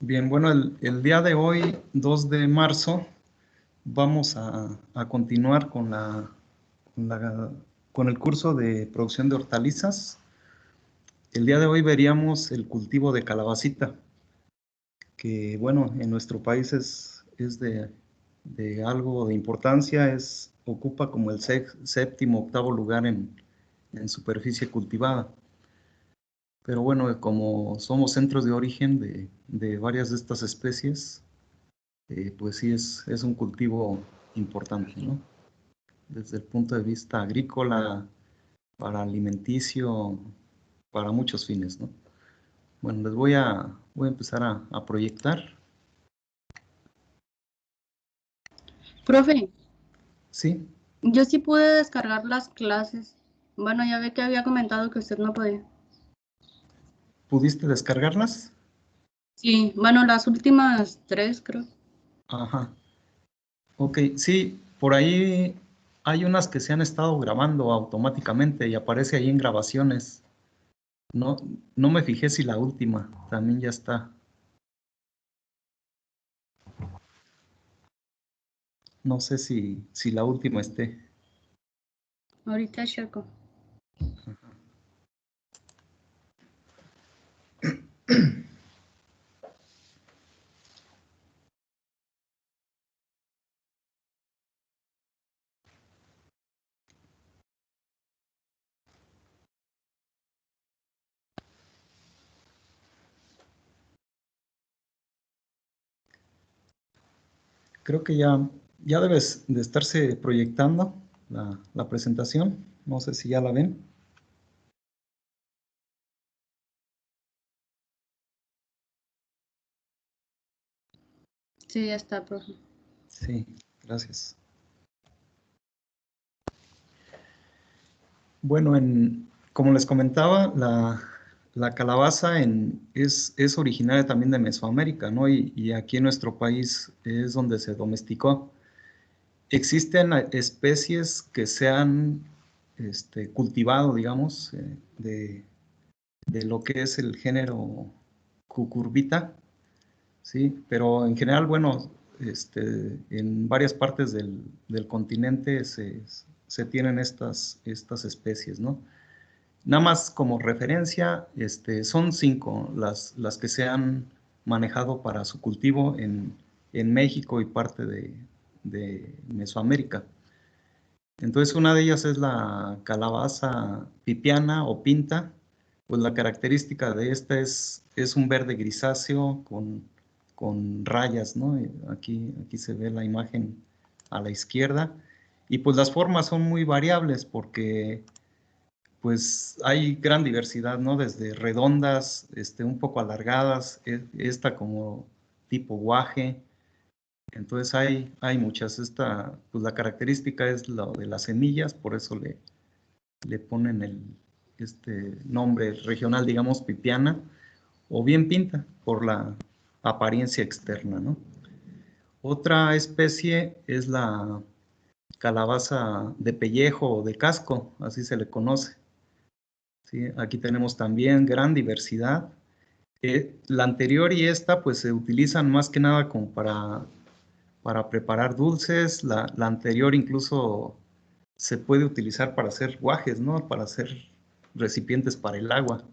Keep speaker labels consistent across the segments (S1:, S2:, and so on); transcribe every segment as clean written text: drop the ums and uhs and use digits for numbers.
S1: Bien, bueno, el día de hoy, 2 de marzo, vamos a continuar con el curso de producción de hortalizas. El día de hoy veríamos el cultivo de calabacita, que bueno, en nuestro país es de algo de importancia, ocupa como el séptimo, octavo lugar en superficie cultivada. Pero bueno, como somos centros de origen de varias de estas especies, pues sí es un cultivo importante, ¿no? Desde el punto de vista agrícola, para alimenticio, para muchos fines, ¿no? Bueno, voy a empezar a proyectar.
S2: Profe,
S1: Sí,
S2: yo sí pude descargar las clases. Bueno, ya ve que había comentado que usted no podía.
S1: ¿pudiste descargarlas?
S2: Sí, bueno, las últimas 3 creo.
S1: Ajá. Ok, sí, por ahí hay unas que se han estado grabando automáticamente y aparece ahí en grabaciones. No, no me fijé si la última también ya está. No sé si la última esté.
S2: Ahorita checo.
S1: Creo que ya debes de estarse proyectando la presentación. No sé si ya la ven.
S2: Sí, ya está, profe.
S1: Sí, gracias. Bueno, como les comentaba, la calabaza es originaria también de Mesoamérica, ¿no? Y aquí en nuestro país es donde se domesticó. Existen especies que se han cultivado, digamos, de lo que es el género Cucurbita, ¿sí? Pero en general, bueno, en varias partes del continente se tienen estas especies, ¿no? Nada más como referencia, son 5 las que se han manejado para su cultivo en México y parte de Mesoamérica. Entonces, una de ellas es la calabaza pipiana o pinta. Pues la característica de esta es un verde grisáceo con rayas, ¿no? Aquí se ve la imagen a la izquierda. Y pues las formas son muy variables porque pues hay gran diversidad, ¿no? Desde redondas, un poco alargadas, esta como tipo guaje. Entonces hay muchas. Pues la característica es lo de las semillas, por eso le ponen este nombre regional, digamos, pipiana, o bien pinta, por la apariencia externa, ¿no? Otra especie es la calabaza de pellejo o de casco, así se le conoce. ¿Sí? Aquí tenemos también gran diversidad. La anterior y esta pues se utilizan más que nada como para preparar dulces. La anterior incluso se puede utilizar para hacer guajes, ¿no? Para hacer recipientes para el agua.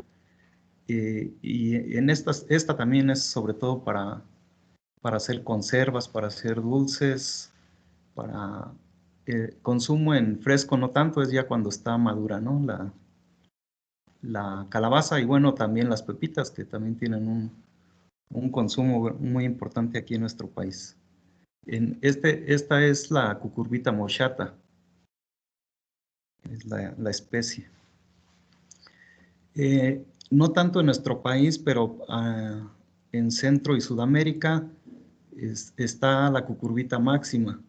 S1: Y esta también es sobre todo para hacer conservas, para hacer dulces, para consumo en fresco no tanto, es ya cuando está madura, ¿no? La calabaza y bueno, también las pepitas que también tienen un consumo muy importante aquí en nuestro país. Esta es la cucurbita mochata, es la especie. No tanto en nuestro país, pero en Centro y Sudamérica está la cucurbita máxima.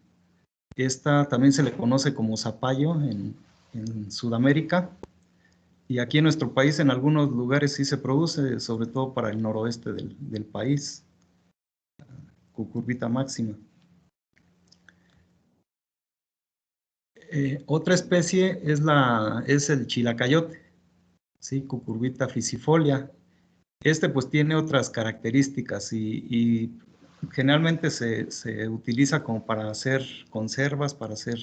S1: Esta también se le conoce como zapallo en Sudamérica. Y aquí en nuestro país, en algunos lugares sí se produce, sobre todo para el noroeste del país, cucurbita máxima. Otra especie es el chilacayote, ¿sí? Cucurbita fisifolia. Este pues tiene otras características y generalmente se utiliza como para hacer conservas, para hacer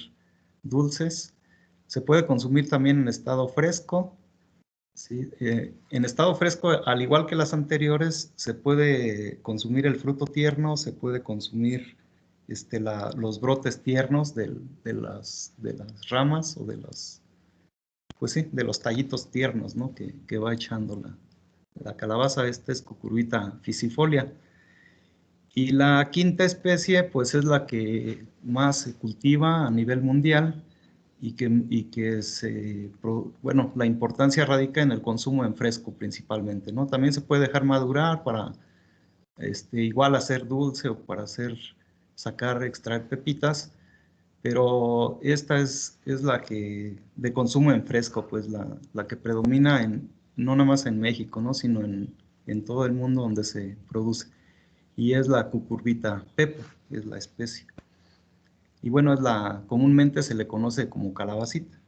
S1: dulces. Se puede consumir también en estado fresco. Sí, en estado fresco, al igual que las anteriores, se puede consumir el fruto tierno, se puede consumir los brotes tiernos de las ramas o pues sí, de los tallitos tiernos, ¿no? que va echando la calabaza. Esta es Cucurbita fisifolia. Y la quinta especie, pues es la que más se cultiva a nivel mundial bueno, la importancia radica en el consumo en fresco principalmente, ¿no? También se puede dejar madurar para igual hacer dulce o para extraer pepitas, pero esta es la que de consumo en fresco, pues la que predomina no nada más en México, ¿no? Sino en todo el mundo donde se produce. Y es la Cucurbita pepo, es la especie. Y bueno, comúnmente se le conoce como calabacita.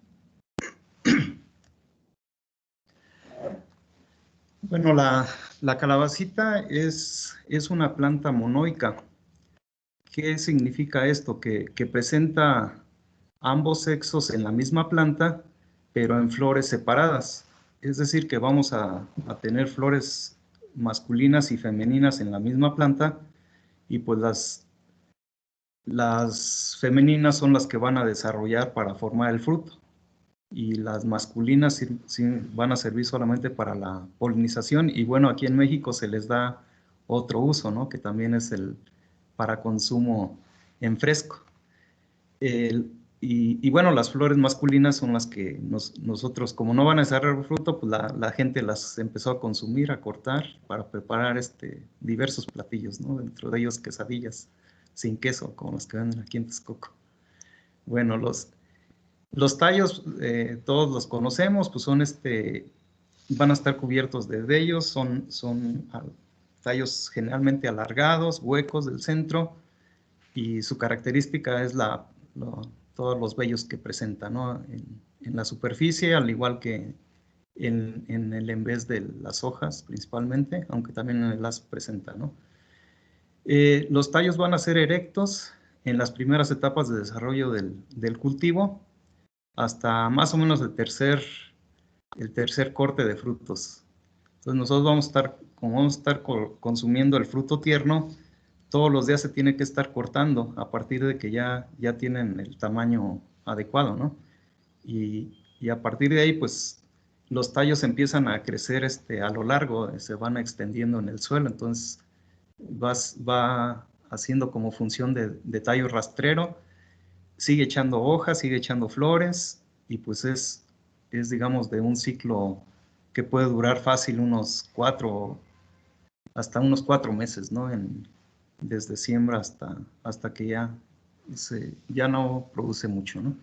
S1: Bueno, la calabacita es una planta monoica. ¿Qué significa esto? Que presenta ambos sexos en la misma planta, pero en flores separadas. Es decir, que vamos a tener flores masculinas y femeninas en la misma planta, y pues las femeninas son las que van a desarrollar para formar el fruto, y las masculinas sí van a servir solamente para la polinización. Y bueno, aquí en México se les da otro uso, ¿no? Que también es para consumo en fresco. Y bueno, las flores masculinas son las que nosotros, como no van a desarrollar fruto, pues la gente las empezó a consumir, a cortar, para preparar diversos platillos, ¿no? Dentro de ellos quesadillas sin queso, como las que venden aquí en Texcoco. Bueno, los tallos, todos los conocemos, pues van a estar cubiertos de vellos, son tallos generalmente alargados, huecos del centro, y su característica es todos los vellos que presenta, ¿no? En la superficie, al igual que en el en vez de las hojas principalmente, aunque también en el las presenta, ¿no? Los tallos van a ser erectos en las primeras etapas de desarrollo del cultivo, hasta más o menos el tercer corte de frutos. Entonces nosotros como vamos a estar consumiendo el fruto tierno, todos los días se tiene que estar cortando a partir de que ya tienen el tamaño adecuado, ¿no? Y a partir de ahí, pues los tallos empiezan a crecer a lo largo, se van extendiendo en el suelo. Entonces va haciendo como función de tallo rastrero, sigue echando hojas, sigue echando flores, y pues digamos, de un ciclo que puede durar fácil hasta unos 4 meses, ¿no? Desde siembra hasta que ya no produce mucho, ¿no?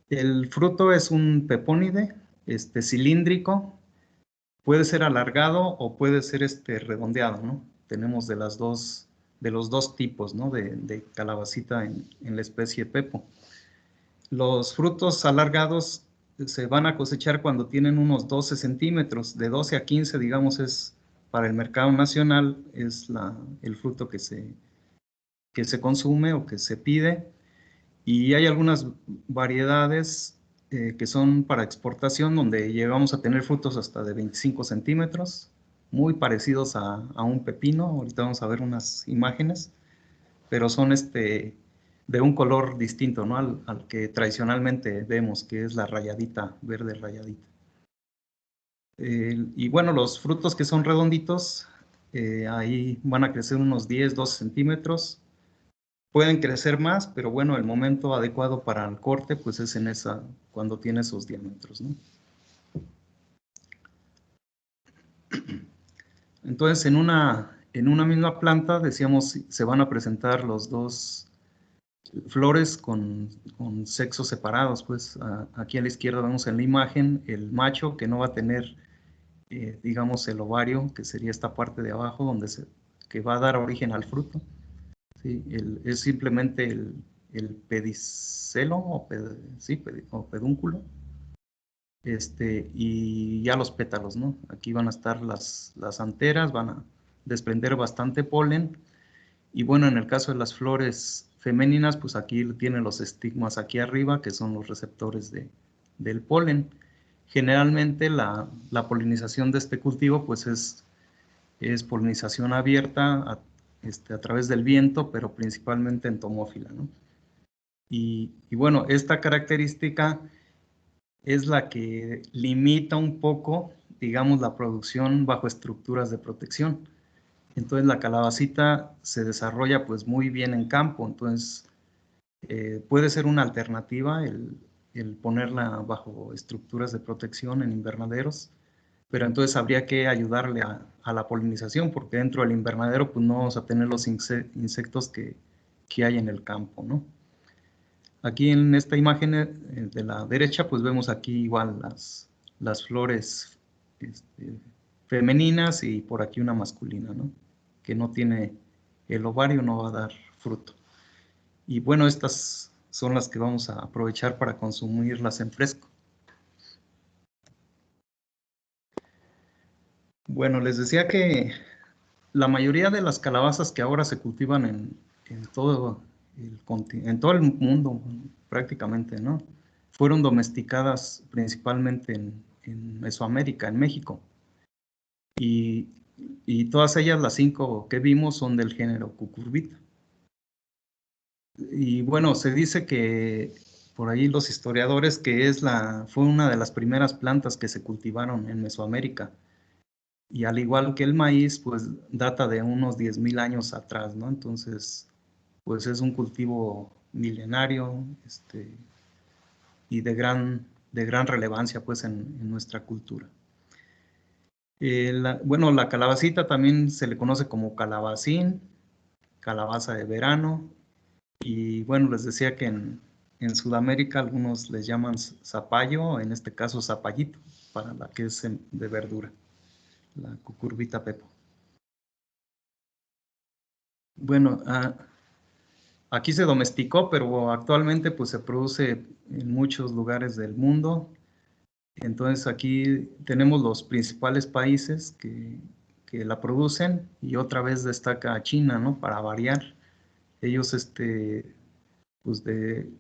S1: El fruto es un pepónide, cilíndrico, puede ser alargado o puede ser redondeado, ¿no? Tenemos de los dos tipos, ¿no? De calabacita en la especie pepo. Los frutos alargados se van a cosechar cuando tienen unos 12 centímetros, de 12 a 15, digamos, es para el mercado nacional, es el fruto que se consume o que se pide. Y hay algunas variedades que son para exportación, donde llegamos a tener frutos hasta de 25 centímetros, muy parecidos a un pepino. Ahorita vamos a ver unas imágenes, pero son de un color distinto, ¿no? al que tradicionalmente vemos, que es la rayadita, verde rayadita. Y bueno, los frutos que son redonditos, ahí van a crecer unos 10, 12 centímetros. Pueden crecer más, pero bueno, el momento adecuado para el corte, pues es cuando tiene esos diámetros, ¿no? Entonces, en una misma planta, decíamos, se van a presentar los dos flores con sexos separados. Pues aquí a la izquierda vemos en la imagen el macho, que no va a tener, digamos, el ovario, que sería esta parte de abajo, que va a dar origen al fruto. ¿Sí? Es simplemente el pedicelo o pedúnculo. y ya los pétalos, ¿no? Aquí van a estar las anteras, van a desprender bastante polen. Y bueno, en el caso de las flores femeninas, pues aquí tienen los estigmas aquí arriba, que son los receptores del polen. Generalmente la polinización de este cultivo pues es polinización abierta a través del viento, pero principalmente entomófila, ¿no? Y bueno, esta característica es la que limita un poco, digamos, la producción bajo estructuras de protección. Entonces la calabacita se desarrolla pues muy bien en campo, entonces puede ser una alternativa el ponerla bajo estructuras de protección en invernaderos, pero entonces habría que ayudarle a la polinización, porque dentro del invernadero pues no vamos a tener los insectos que hay en el campo, ¿no? Aquí en esta imagen de la derecha pues vemos aquí igual las flores femeninas y por aquí una masculina, ¿no? Que no tiene el ovario, no va a dar fruto. Y bueno, estas son las que vamos a aprovechar para consumirlas en fresco. Bueno, les decía que la mayoría de las calabazas que ahora se cultivan en todo en todo el mundo prácticamente, ¿no? Fueron domesticadas principalmente en Mesoamérica, en México. Y, y todas ellas, las 5 que vimos, son del género Cucurbita. Y bueno, se dice que por ahí los historiadores que fue una de las primeras plantas que se cultivaron en Mesoamérica. Y al igual que el maíz, pues data de unos 10,000 años atrás, ¿no? Entonces, pues es un cultivo milenario, y de gran relevancia, pues, en nuestra cultura. Bueno, la calabacita también se le conoce como calabacín, calabaza de verano, y bueno, les decía que en Sudamérica algunos les llaman zapallo, en este caso zapallito, para la que es de verdura, la cucurbita pepo. Bueno, aquí se domesticó, pero actualmente pues se produce en muchos lugares del mundo. Entonces aquí tenemos los principales países que la producen y otra vez destaca China, ¿no? Para variar. Ellos, pues de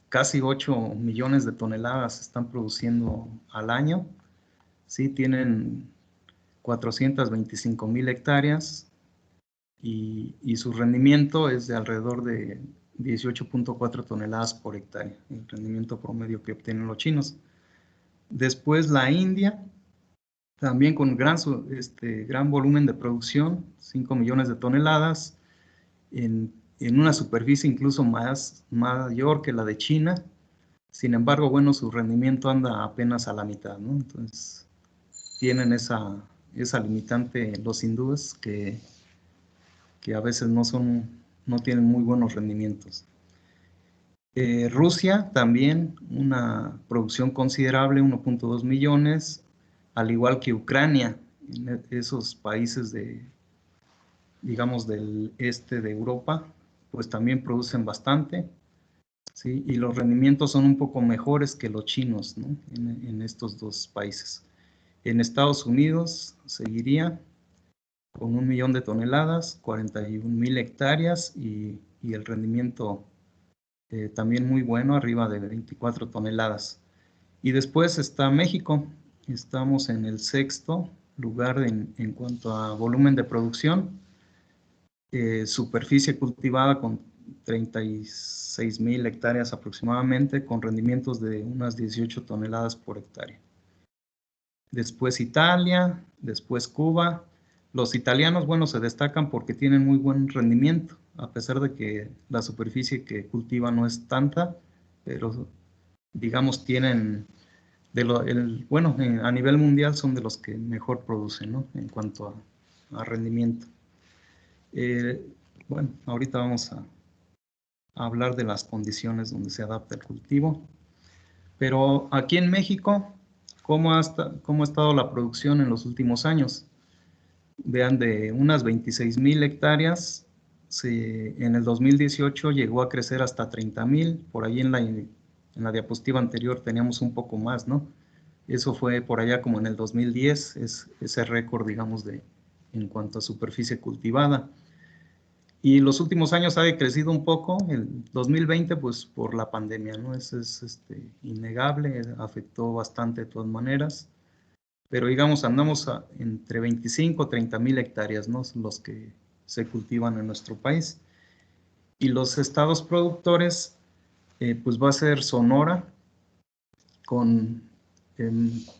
S1: casi 8 millones de toneladas están produciendo al año. Sí, tienen 425,000 hectáreas y su rendimiento es de alrededor de 18,4 toneladas por hectárea, el rendimiento promedio que obtienen los chinos. Después la India, también con gran volumen de producción, 5 millones de toneladas, en una superficie incluso mayor que la de China. Sin embargo, bueno, su rendimiento anda apenas a la mitad, ¿no? Entonces, tienen esa limitante los hindúes que a veces no tienen muy buenos rendimientos. Rusia también, una producción considerable, 1,2 millones, al igual que Ucrania, en esos países digamos, del este de Europa, pues también producen bastante, ¿sí? Y los rendimientos son un poco mejores que los chinos, ¿no? En estos dos países. En Estados Unidos seguiría con 1 millón de toneladas, 41,000 hectáreas y el rendimiento también muy bueno, arriba de 24 toneladas. Y después está México, estamos en el 6º lugar en cuanto a volumen de producción, superficie cultivada con 36,000 hectáreas aproximadamente, con rendimientos de unas 18 toneladas por hectárea. Después Italia, después Cuba. Los italianos, bueno, se destacan porque tienen muy buen rendimiento, a pesar de que la superficie que cultivan no es tanta, pero digamos tienen, bueno, a nivel mundial son de los que mejor producen, ¿no? En cuanto a rendimiento. Bueno, ahorita vamos a hablar de las condiciones donde se adapta el cultivo. Pero aquí en México, ¿cómo ha estado la producción en los últimos años? Vean, de unas 26,000 hectáreas, en el 2018 llegó a crecer hasta 30,000. Por ahí en la diapositiva anterior teníamos un poco más, ¿no? Eso fue por allá como en el 2010, es ese récord, digamos, en cuanto a superficie cultivada. Y los últimos años ha decrecido un poco, el 2020 pues por la pandemia, ¿no? Eso es innegable, afectó bastante de todas maneras, pero digamos andamos entre 25 o 30 mil hectáreas, ¿no? Son los que se cultivan en nuestro país. Y los estados productores, pues va a ser Sonora, con,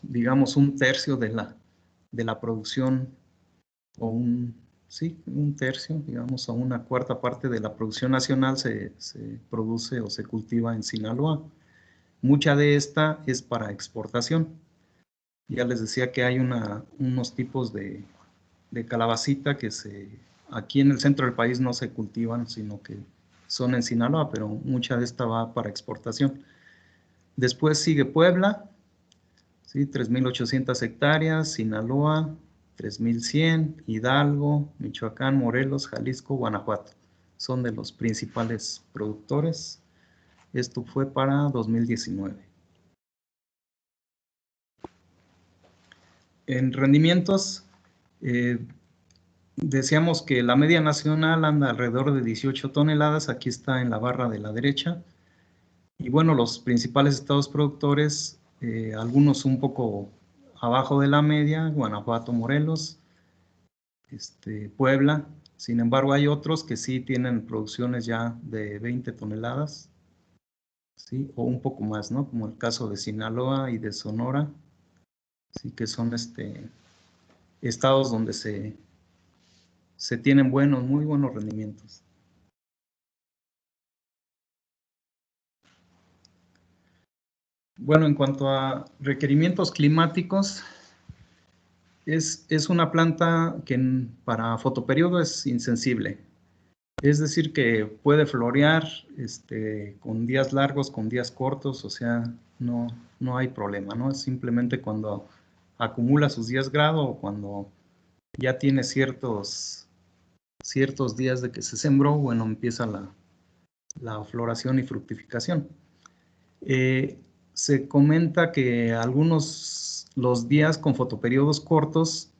S1: digamos, un tercio de la producción, o un tercio, digamos, a una cuarta parte de la producción nacional se produce o se cultiva en Sinaloa. Mucha de esta es para exportación. Ya les decía que hay unos tipos de calabacita que aquí en el centro del país no se cultivan, sino que son en Sinaloa, pero mucha de esta va para exportación. Después sigue Puebla, ¿sí? 3.800 hectáreas, Sinaloa, 3.100, Hidalgo, Michoacán, Morelos, Jalisco, Guanajuato. Son de los principales productores. Esto fue para 2019. En rendimientos, decíamos que la media nacional anda alrededor de 18 toneladas. Aquí está en la barra de la derecha. Y bueno, los principales estados productores, algunos un poco abajo de la media, Guanajuato, Morelos, Puebla. Sin embargo, hay otros que sí tienen producciones ya de 20 toneladas, ¿sí? O un poco más, ¿no? Como el caso de Sinaloa y de Sonora, sí, que son estados donde se tienen muy buenos rendimientos. Bueno, en cuanto a requerimientos climáticos, es una planta que para fotoperiodo es insensible. Es decir, que puede florear con días largos, con días cortos, o sea, no hay problema, ¿no? Es simplemente cuando acumula sus días grado o cuando ya tiene ciertos días de que se sembró, bueno, empieza la floración y fructificación. Se comenta que los días con fotoperiodos cortos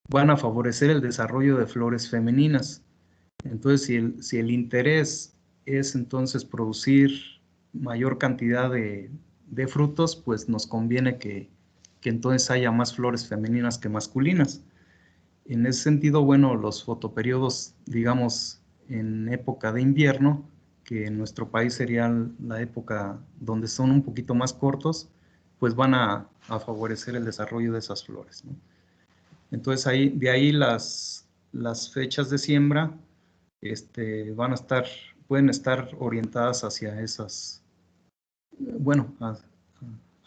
S1: van a favorecer el desarrollo de flores femeninas. Entonces, si el interés es entonces producir mayor cantidad de frutos, pues nos conviene que entonces haya más flores femeninas que masculinas. En ese sentido, bueno, los fotoperiodos, digamos, en época de invierno, que en nuestro país sería la época donde son un poquito más cortos, pues van a favorecer el desarrollo de esas flores, ¿no? Entonces, de ahí las fechas de siembra pueden estar orientadas hacia esas, bueno,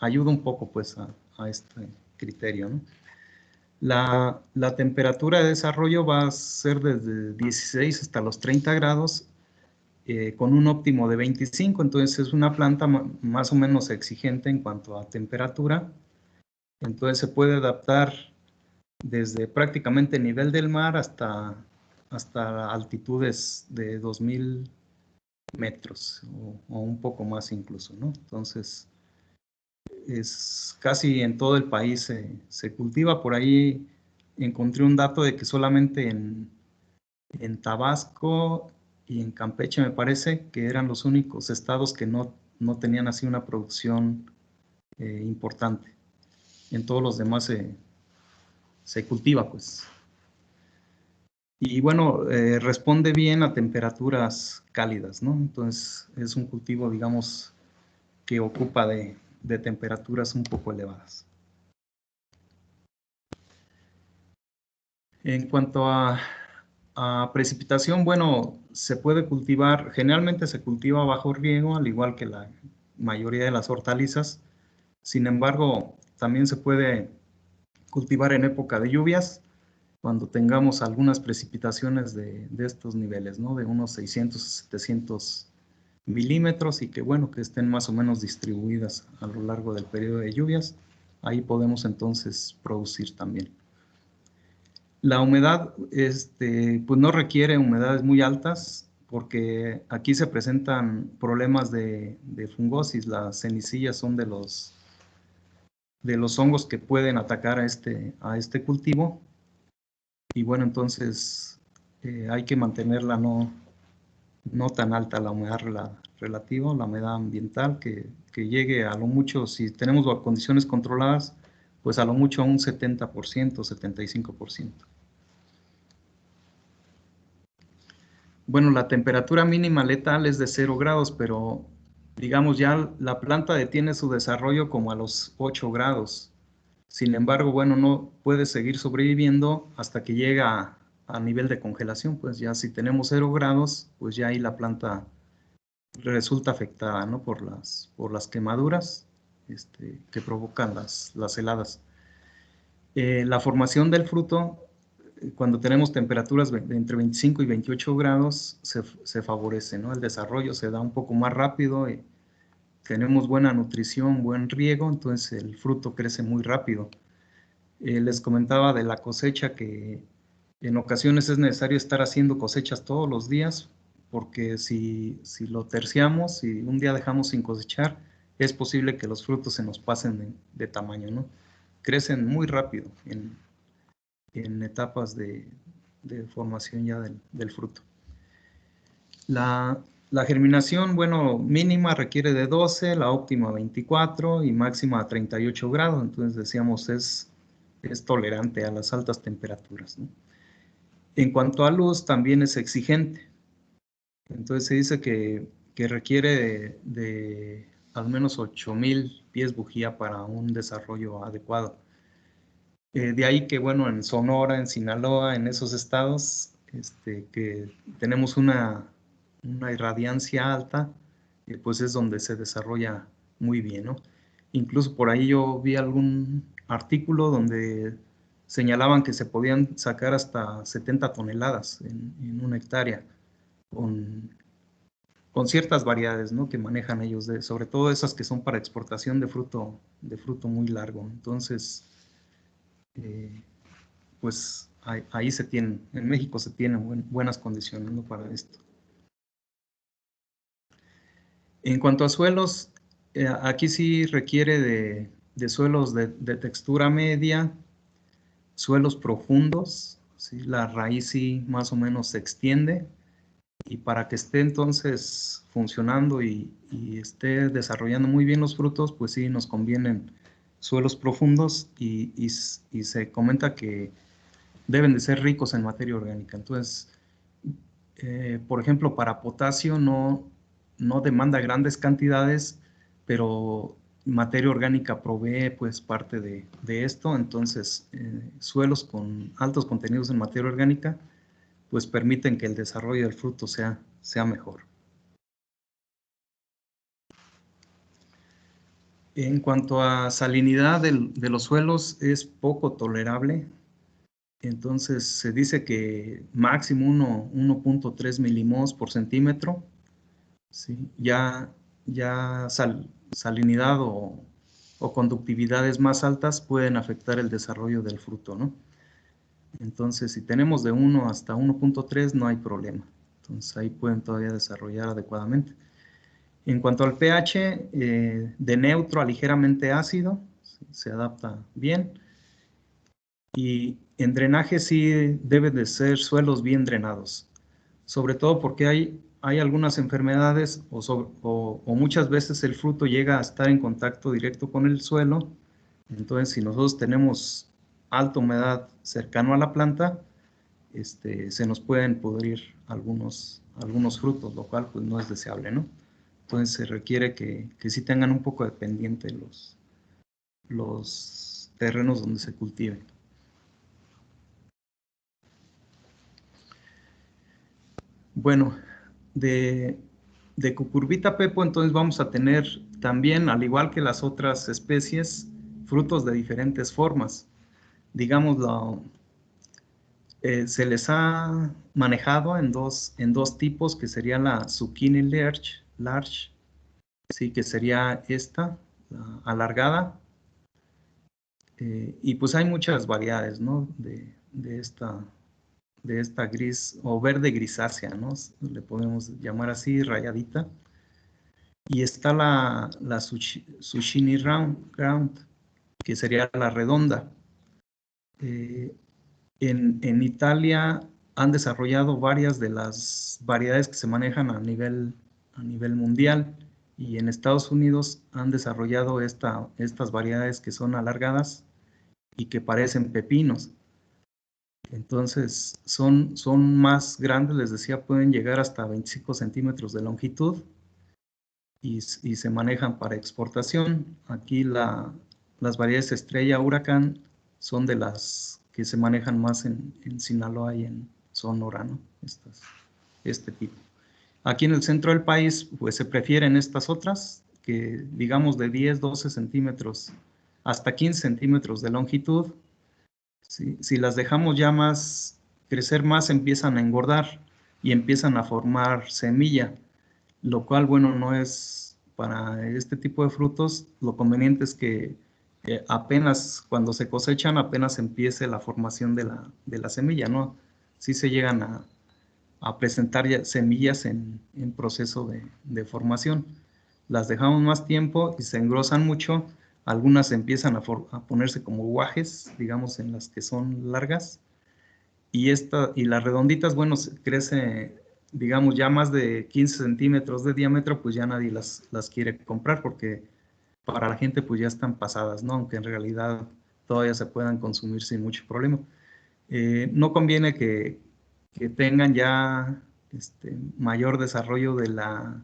S1: ayuda un poco pues a este criterio, ¿no? La temperatura de desarrollo va a ser desde 16 hasta los 30 grados, con un óptimo de 25, entonces es una planta más o menos exigente en cuanto a temperatura, entonces se puede adaptar desde prácticamente nivel del mar hasta altitudes de 2.000 metros o un poco más incluso, ¿no? Entonces, es casi en todo el país se cultiva. Por ahí encontré un dato de que solamente en Tabasco y en Campeche me parece que eran los únicos estados que no tenían así una producción importante. En todos los demás se cultiva, pues. Y bueno, responde bien a temperaturas cálidas, ¿no? Entonces es un cultivo, digamos, que ocupa de temperaturas un poco elevadas. En cuanto a precipitación, bueno, se puede cultivar, generalmente se cultiva bajo riego, al igual que la mayoría de las hortalizas. Sin embargo, también se puede cultivar en época de lluvias, cuando tengamos algunas precipitaciones de estos niveles, ¿no? De unos 600 a 700 milímetros y que, bueno, que estén más o menos distribuidas a lo largo del periodo de lluvias. Ahí podemos entonces producir también. La humedad, pues no requiere humedades muy altas porque aquí se presentan problemas de fungosis. Las cenicillas son los hongos que pueden atacar a este cultivo. Y bueno, entonces hay que mantenerla no tan alta la humedad relativa, la humedad ambiental, que llegue a lo mucho, si tenemos condiciones controladas, pues a lo mucho a un 70%, 75%. Bueno, la temperatura mínima letal es de 0 grados, pero digamos ya la planta detiene su desarrollo como a los 8 grados. Sin embargo, bueno, no puede seguir sobreviviendo hasta que llega a nivel de congelación, pues ya si tenemos 0 grados, pues ya ahí la planta resulta afectada, ¿no? Por las quemaduras que provocan las heladas. La formación del fruto, cuando tenemos temperaturas de entre 25 y 28 grados, se favorece, ¿no? El desarrollo se da un poco más rápido, tenemos buena nutrición, buen riego, entonces el fruto crece muy rápido. Les comentaba de la cosecha que en ocasiones es necesario estar haciendo cosechas todos los días, porque si lo terciamos y un día dejamos sin cosechar, es posible que los frutos se nos pasen de tamaño, ¿no? Crecen muy rápido en etapas de formación ya del fruto. La germinación, bueno, mínima requiere de 12, la óptima 24 y máxima 38 grados, entonces decíamos es tolerante a las altas temperaturas, ¿no? En cuanto a luz, también es exigente. Entonces se dice que requiere de al menos 8,000 pies bujía para un desarrollo adecuado. De ahí que, bueno, en Sonora, en Sinaloa, en esos estados, que tenemos una irradiancia alta, pues es donde se desarrolla muy bien, ¿no? Incluso por ahí yo vi algún artículo donde señalaban que se podían sacar hasta 70 toneladas en una hectárea con ciertas variedades, ¿no? Que manejan ellos, sobre todo esas que son para exportación de fruto muy largo. Entonces, pues ahí se tienen, en México se tienen buenas condiciones, ¿no? Para esto. En cuanto a suelos, aquí sí requiere de suelos de textura media, suelos profundos, ¿sí? La raíz sí más o menos se extiende, y para que esté entonces funcionando y esté desarrollando muy bien los frutos, pues sí nos convienen suelos profundos, y se comenta que deben de ser ricos en materia orgánica. Entonces, por ejemplo, para potasio no demanda grandes cantidades, pero materia orgánica provee pues parte de esto. Entonces, suelos con altos contenidos en materia orgánica pues permiten que el desarrollo del fruto sea mejor. En cuanto a salinidad de los suelos, es poco tolerable. Entonces se dice que máximo 1.3 milimols por centímetro, ¿sí? Ya salinidad o conductividades más altas pueden afectar el desarrollo del fruto, ¿no? Entonces, si tenemos de 1 hasta 1.3 no hay problema. Entonces ahí pueden todavía desarrollar adecuadamente. En cuanto al pH, de neutro a ligeramente ácido, se adapta bien. Y en drenaje sí deben de ser suelos bien drenados, sobre todo porque hay algunas enfermedades o muchas veces el fruto llega a estar en contacto directo con el suelo. Entonces, si nosotros tenemos alta humedad cercano a la planta, se nos pueden pudrir algunos frutos, lo cual pues no es deseable, ¿no? Entonces se requiere que sí tengan un poco de pendiente los terrenos donde se cultiven. Bueno, de Cucurbita pepo, entonces vamos a tener también, al igual que las otras especies, frutos de diferentes formas. Digámoslo, se les ha manejado en dos tipos, que sería la zucchini large, sí, que sería esta, la alargada, y pues hay muchas variedades, ¿no? de esta gris o verde grisácea, ¿no? Le podemos llamar así, rayadita. Y está la zucchini round, que sería la redonda. En Italia han desarrollado varias de las variedades que se manejan a nivel mundial, y en Estados Unidos han desarrollado estas variedades que son alargadas y que parecen pepinos. Entonces son más grandes, les decía, pueden llegar hasta 25 centímetros de longitud y se manejan para exportación. Aquí las variedades Estrella, Huracán son de las que se manejan más en Sinaloa y en Sonora, ¿no? Este tipo. Aquí en el centro del país, pues se prefieren estas otras, que digamos de 10, 12 centímetros hasta 15 centímetros de longitud. Si las dejamos ya crecer más, empiezan a engordar y empiezan a formar semilla, lo cual, bueno, no es para este tipo de frutos. Lo conveniente es que apenas cuando se cosechan, apenas empiece la formación de la semilla, ¿no? Sí se llegan a presentar ya semillas en proceso de formación. Las dejamos más tiempo y se engrosan mucho. Algunas empiezan a ponerse como guajes, digamos, en las que son largas. Y las redonditas, bueno, crece, digamos, ya más de 15 centímetros de diámetro, pues ya nadie las quiere comprar, porque para la gente pues ya están pasadas, ¿no? Aunque en realidad todavía se puedan consumir sin mucho problema. No conviene que tengan ya mayor desarrollo de la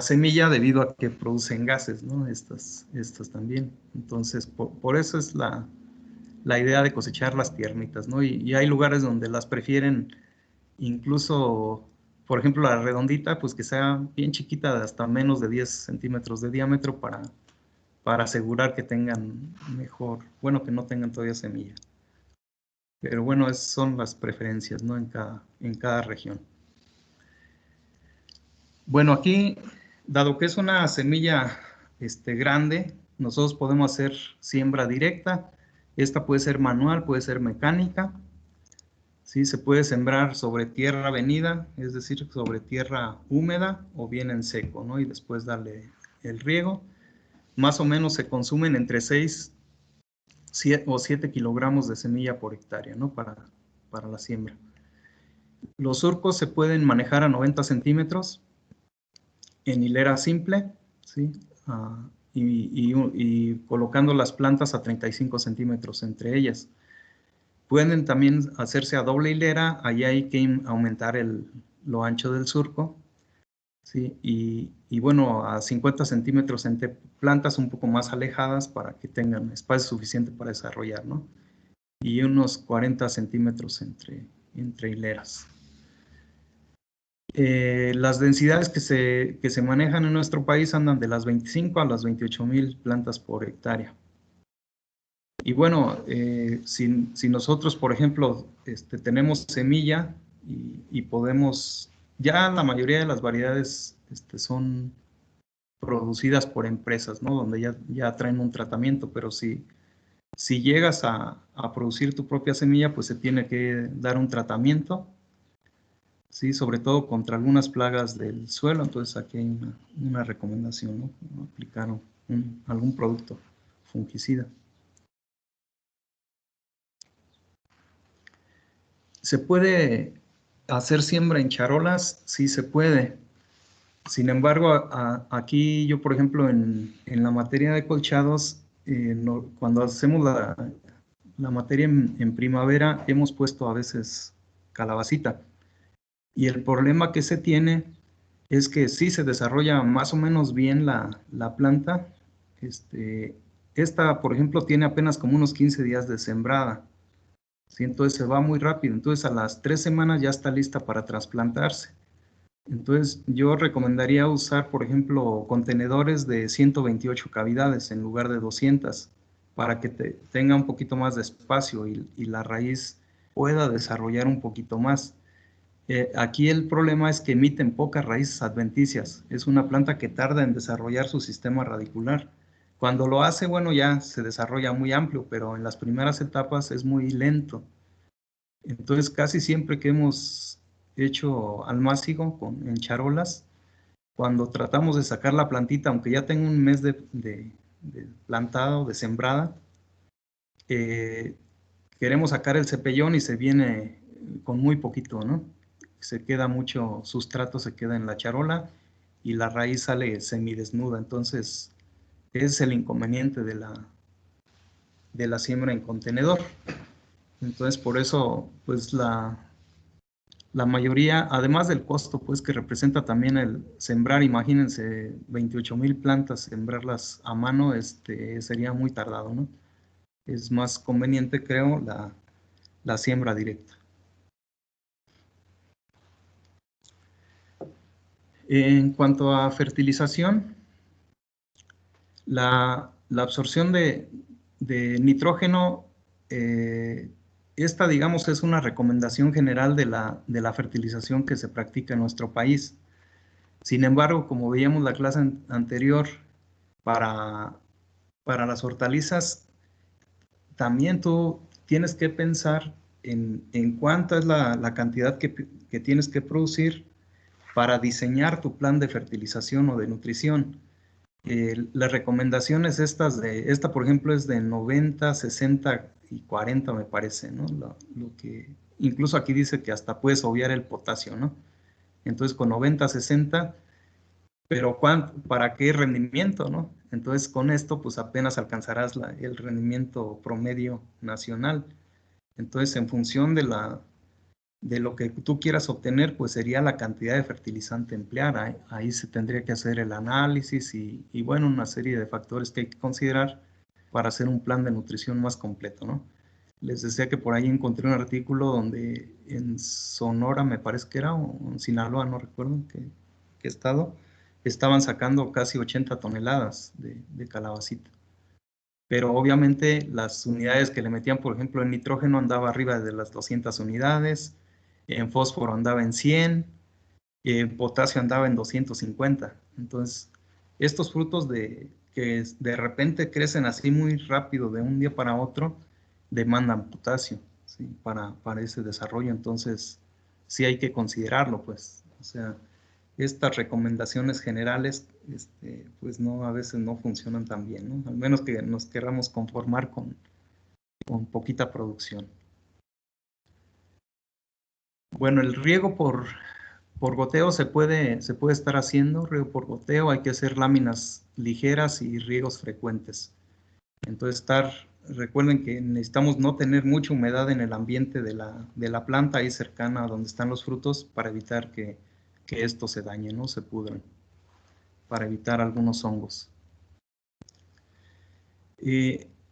S1: semilla, debido a que producen gases, ¿no? Estas también. Entonces, por eso es la idea de cosechar las tiernitas, ¿no? Y hay lugares donde las prefieren, incluso, por ejemplo, la redondita, pues que sea bien chiquita, de hasta menos de 10 centímetros de diámetro, para asegurar que tengan mejor, bueno, que no tengan todavía semilla. Pero bueno, esas son las preferencias, ¿no? En cada región. Bueno, aquí, dado que es una semilla grande, nosotros podemos hacer siembra directa. Esta puede ser manual, puede ser mecánica. ¿Sí? Se puede sembrar sobre tierra venida, es decir, sobre tierra húmeda, o bien en seco, ¿no? Y después darle el riego. Más o menos se consumen entre 6 o 7 kilogramos de semilla por hectárea, ¿no? Para la siembra. Los surcos se pueden manejar a 90 centímetros en hilera simple, ¿sí? Y colocando las plantas a 35 centímetros entre ellas. Pueden también hacerse a doble hilera, ahí hay que aumentar lo ancho del surco, ¿sí? Y bueno, a 50 centímetros entre plantas un poco más alejadas, para que tengan espacio suficiente para desarrollar, ¿no? Y unos 40 centímetros entre hileras. Las densidades que se manejan en nuestro país andan de las 25 a las 28,000 plantas por hectárea. Y bueno, si nosotros, por ejemplo, tenemos semilla y podemos, ya la mayoría de las variedades son producidas por empresas, ¿no? Donde ya traen un tratamiento, pero si llegas a producir tu propia semilla, pues se tiene que dar un tratamiento, ¿sí? Sobre todo contra algunas plagas del suelo. Entonces aquí hay una recomendación, ¿no? Aplicar algún producto fungicida. ¿Se puede hacer siembra en charolas? Sí se puede. Sin embargo, aquí yo, por ejemplo, en la materia de colchados, cuando hacemos la materia en primavera, hemos puesto a veces calabacita. Y el problema que se tiene es que sí se desarrolla más o menos bien la planta. Esta, por ejemplo, tiene apenas como unos 15 días de sembrada. ¿Sí? Entonces se va muy rápido. Entonces a las 3 semanas ya está lista para trasplantarse. Entonces yo recomendaría usar, por ejemplo, contenedores de 128 cavidades en lugar de 200, para que tenga un poquito más de espacio y la raíz pueda desarrollar un poquito más. Aquí el problema es que emiten pocas raíces adventicias. Es una planta que tarda en desarrollar su sistema radicular. Cuando lo hace, bueno, ya se desarrolla muy amplio, pero en las primeras etapas es muy lento. Entonces, casi siempre que hemos hecho almácigo en charolas, cuando tratamos de sacar la plantita, aunque ya tenga un mes de plantada o de sembrada. Queremos sacar el cepellón y se viene con muy poquito, ¿no? Se queda mucho sustrato, se queda en la charola y la raíz sale semidesnuda. Entonces, ese es el inconveniente de la siembra en contenedor. Entonces, por eso, pues la mayoría, además del costo, pues que representa también el sembrar, imagínense, 28,000 plantas, sembrarlas a mano, sería muy tardado, ¿no? Es más conveniente, creo, la siembra directa. En cuanto a fertilización, la absorción de nitrógeno, esta, digamos, es una recomendación general de la fertilización que se practica en nuestro país. Sin embargo, como veíamos la clase anterior, para las hortalizas, también tú tienes que pensar en cuánta es la cantidad que tienes que producir para diseñar tu plan de fertilización o de nutrición. Las recomendaciones esta por ejemplo es de 90, 60 y 40 me parece, ¿no? Lo que, incluso aquí dice que hasta puedes obviar el potasio, ¿no? Entonces con 90, 60, pero ¿para qué rendimiento, no? Entonces con esto pues apenas alcanzarás el rendimiento promedio nacional. Entonces en función de lo que tú quieras obtener, pues sería la cantidad de fertilizante emplear. Ahí se tendría que hacer el análisis y bueno, una serie de factores que hay que considerar para hacer un plan de nutrición más completo, ¿no? Les decía que por ahí encontré un artículo donde en Sonora, me parece que era, o en Sinaloa, no recuerdo qué estado, estaban sacando casi 80 toneladas de calabacita. Pero obviamente las unidades que le metían, por ejemplo, en nitrógeno andaba arriba de las 200 unidades, en fósforo andaba en 100, en potasio andaba en 250. Entonces, estos frutos que de repente crecen así muy rápido de un día para otro, demandan potasio, ¿sí? para ese desarrollo. Entonces, sí hay que considerarlo, pues. O sea, estas recomendaciones generales, pues no, a veces no funcionan tan bien, ¿no? Al menos que nos queramos conformar con poquita producción. Bueno, el riego por goteo se puede estar haciendo, riego por goteo, hay que hacer láminas ligeras y riegos frecuentes. Entonces recuerden que necesitamos no tener mucha humedad en el ambiente de la planta ahí cercana a donde están los frutos para evitar que esto se dañe, ¿no? Se pudran, para evitar algunos hongos.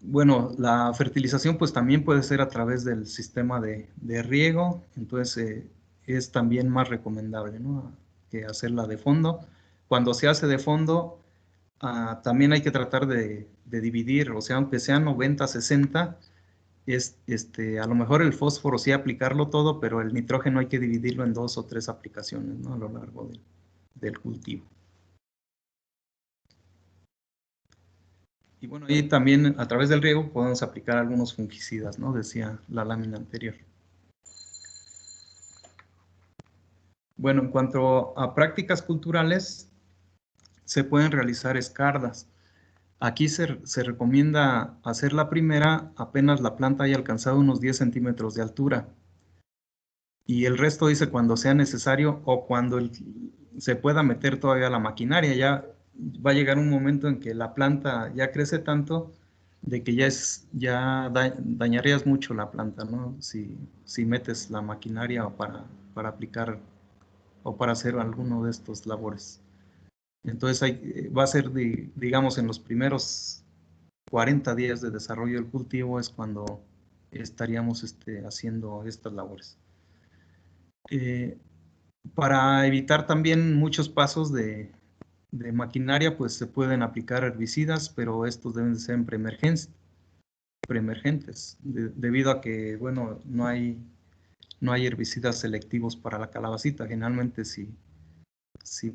S1: Bueno, la fertilización pues también puede ser a través del sistema de riego, entonces es también más recomendable, ¿no? Que hacerla de fondo. Cuando se hace de fondo, también hay que tratar de dividir, o sea, aunque sean 90, 60, a lo mejor el fósforo sí aplicarlo todo, pero el nitrógeno hay que dividirlo en 2 o 3 aplicaciones, ¿no? A lo largo del cultivo. Y bueno, ahí también a través del riego podemos aplicar algunos fungicidas, ¿no? Decía la lámina anterior. Bueno, en cuanto a prácticas culturales, se pueden realizar escardas. Aquí se recomienda hacer la primera apenas la planta haya alcanzado unos 10 centímetros de altura. Y el resto dice cuando sea necesario o cuando se pueda meter todavía la maquinaria. Ya va a llegar un momento en que la planta ya crece tanto de que ya dañarías mucho la planta, ¿no? Si metes la maquinaria para aplicar o para hacer alguno de estos labores. Entonces va a ser, digamos, en los primeros 40 días de desarrollo del cultivo es cuando estaríamos haciendo estas labores. Para evitar también muchos pasos de maquinaria, pues se pueden aplicar herbicidas, pero estos deben ser en preemergentes, debido a que, bueno, no hay herbicidas selectivos para la calabacita. Generalmente si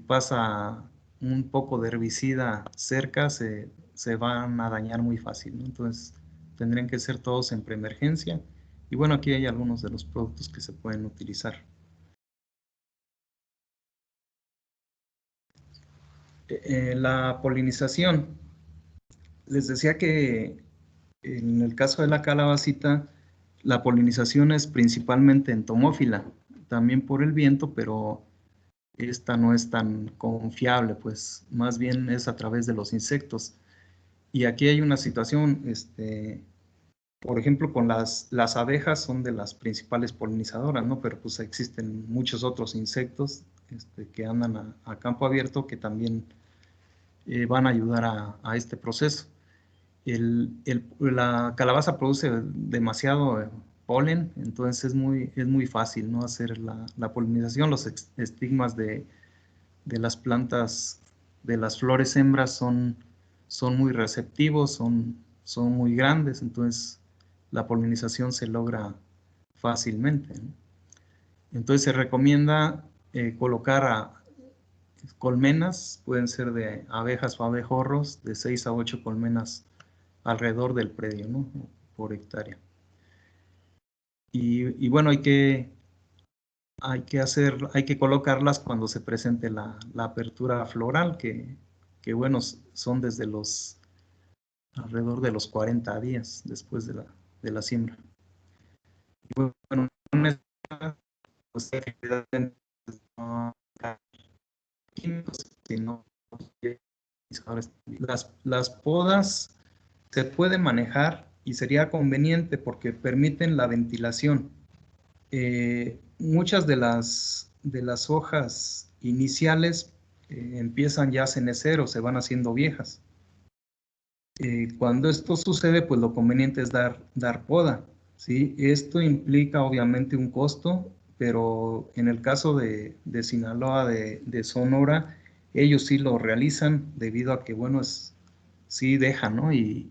S1: pasa un poco de herbicida cerca, se van a dañar muy fácil, ¿no? Entonces tendrían que ser todos en preemergencia. Y bueno, aquí hay algunos de los productos que se pueden utilizar. La polinización. Les decía que en el caso de la calabacita, la polinización es principalmente entomófila, también por el viento, pero esta no es tan confiable, pues más bien es a través de los insectos. Y aquí hay una situación, por ejemplo, con las abejas son de las principales polinizadoras, ¿no? Pero pues existen muchos otros insectos que andan a campo abierto que también van a ayudar a este proceso. La calabaza produce demasiado polen, entonces es muy fácil, ¿no? Hacer la polinización. Los estigmas de las plantas, de las flores hembras son muy receptivos, son muy grandes, entonces la polinización se logra fácilmente, ¿no? Entonces se recomienda colocar colmenas, pueden ser de abejas o abejorros, de 6 a 8 colmenas alrededor del predio, ¿no? Por hectárea. Y bueno, hay que colocarlas cuando se presente la apertura floral, que bueno, son desde alrededor de los 40 días después de la siembra. Y bueno, pues, no químicos, sino las podas se puede manejar y sería conveniente porque permiten la ventilación. Muchas de las hojas iniciales empiezan ya a cenecer o se van haciendo viejas. Cuando esto sucede, pues lo conveniente es dar poda, ¿sí? Esto implica obviamente un costo, pero en el caso de Sinaloa, de Sonora, ellos sí lo realizan debido a que, bueno, sí dejan, ¿no? Y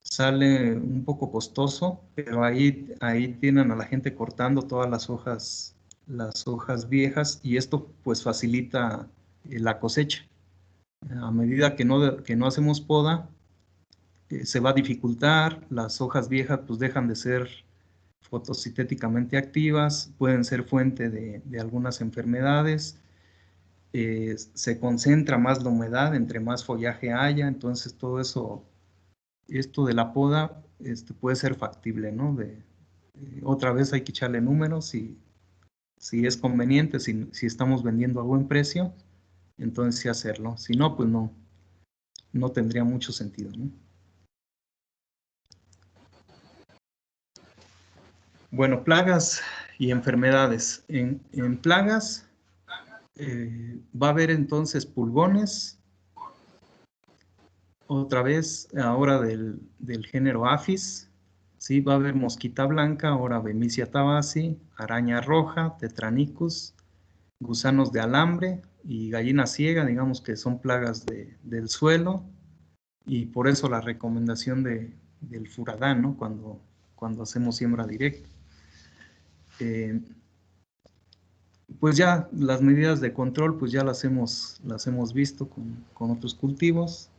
S1: sale un poco costoso, pero ahí tienen a la gente cortando todas las hojas viejas y esto pues facilita la cosecha. A medida que no hacemos poda, se va a dificultar, las hojas viejas pues dejan de ser fotosintéticamente activas, pueden ser fuente de algunas enfermedades, se concentra más la humedad entre más follaje haya, entonces todo eso, esto de la poda puede ser factible, ¿no? Otra vez hay que echarle números y si es conveniente, si estamos vendiendo a buen precio, entonces sí hacerlo, si no, pues no tendría mucho sentido, ¿no? Bueno, plagas y enfermedades. En plagas va a haber entonces pulgones, otra vez ahora del género Apis, ¿sí? Va a haber mosquita blanca, ahora Bemisia tabaci, araña roja, Tetranicus, gusanos de alambre y gallina ciega, digamos que son plagas del suelo, y por eso la recomendación del furadán, ¿no? Cuando hacemos siembra directa. Pues ya las medidas de control, pues ya las hemos visto con otros cultivos.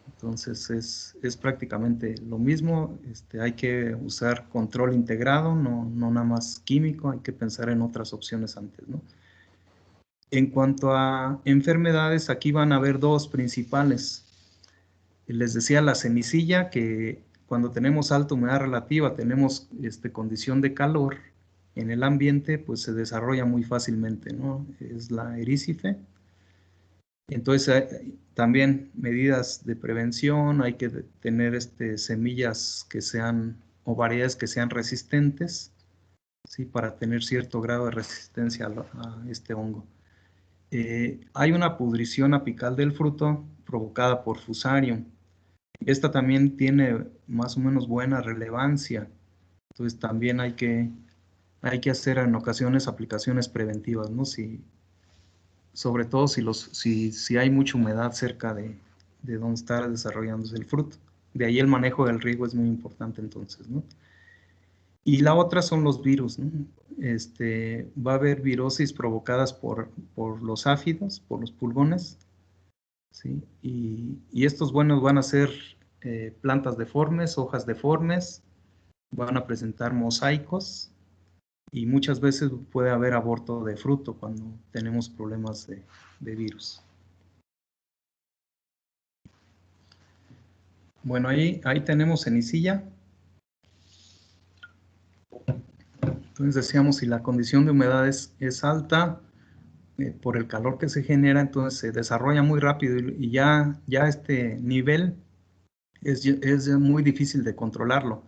S1: Entonces es prácticamente lo mismo. Hay que usar control integrado, no nada más químico, hay que pensar en otras opciones antes, ¿no? En cuanto a enfermedades, aquí van a haber dos principales. Les decía la semicilla, que cuando tenemos alta humedad relativa, tenemos condición de calor en el ambiente, pues se desarrolla muy fácilmente, ¿no? Es la erícife. Entonces, también medidas de prevención, hay que tener semillas que sean, o variedades que sean resistentes, ¿sí? Para tener cierto grado de resistencia a este hongo. Hay una pudrición apical del fruto provocada por Fusarium. Esta también tiene más o menos buena relevancia, entonces también hay que hacer en ocasiones aplicaciones preventivas, ¿no? Sobre todo si hay mucha humedad cerca de donde está desarrollándose el fruto. De ahí el manejo del riego es muy importante entonces, ¿no? Y la otra son los virus, ¿no? Va a haber virosis provocadas por los áfidos, por los pulgones, ¿sí? Y estos buenos van a ser plantas deformes, hojas deformes, van a presentar mosaicos y muchas veces puede haber aborto de fruto cuando tenemos problemas de virus. Bueno, ahí tenemos cenicilla. Entonces decíamos, si la condición de humedad es alta, por el calor que se genera, entonces se desarrolla muy rápido y ya este nivel es muy difícil de controlarlo.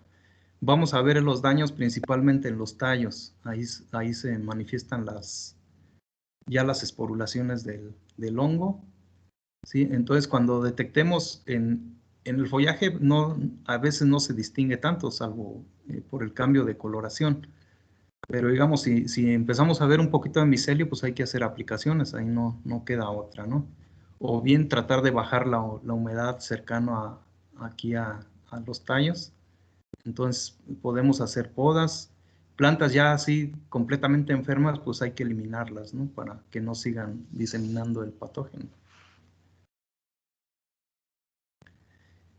S1: Vamos a ver los daños principalmente en los tallos. Ahí se manifiestan ya las esporulaciones del hongo. ¿Sí? Entonces, cuando detectemos en el follaje, a veces no se distingue tanto, salvo por el cambio de coloración. Pero digamos, si empezamos a ver un poquito de micelio, pues hay que hacer aplicaciones, ahí no queda otra, ¿no? O bien tratar de bajar la humedad cercano aquí a los tallos. Entonces podemos hacer podas. Plantas ya así completamente enfermas, pues hay que eliminarlas, ¿no? Para que no sigan diseminando el patógeno.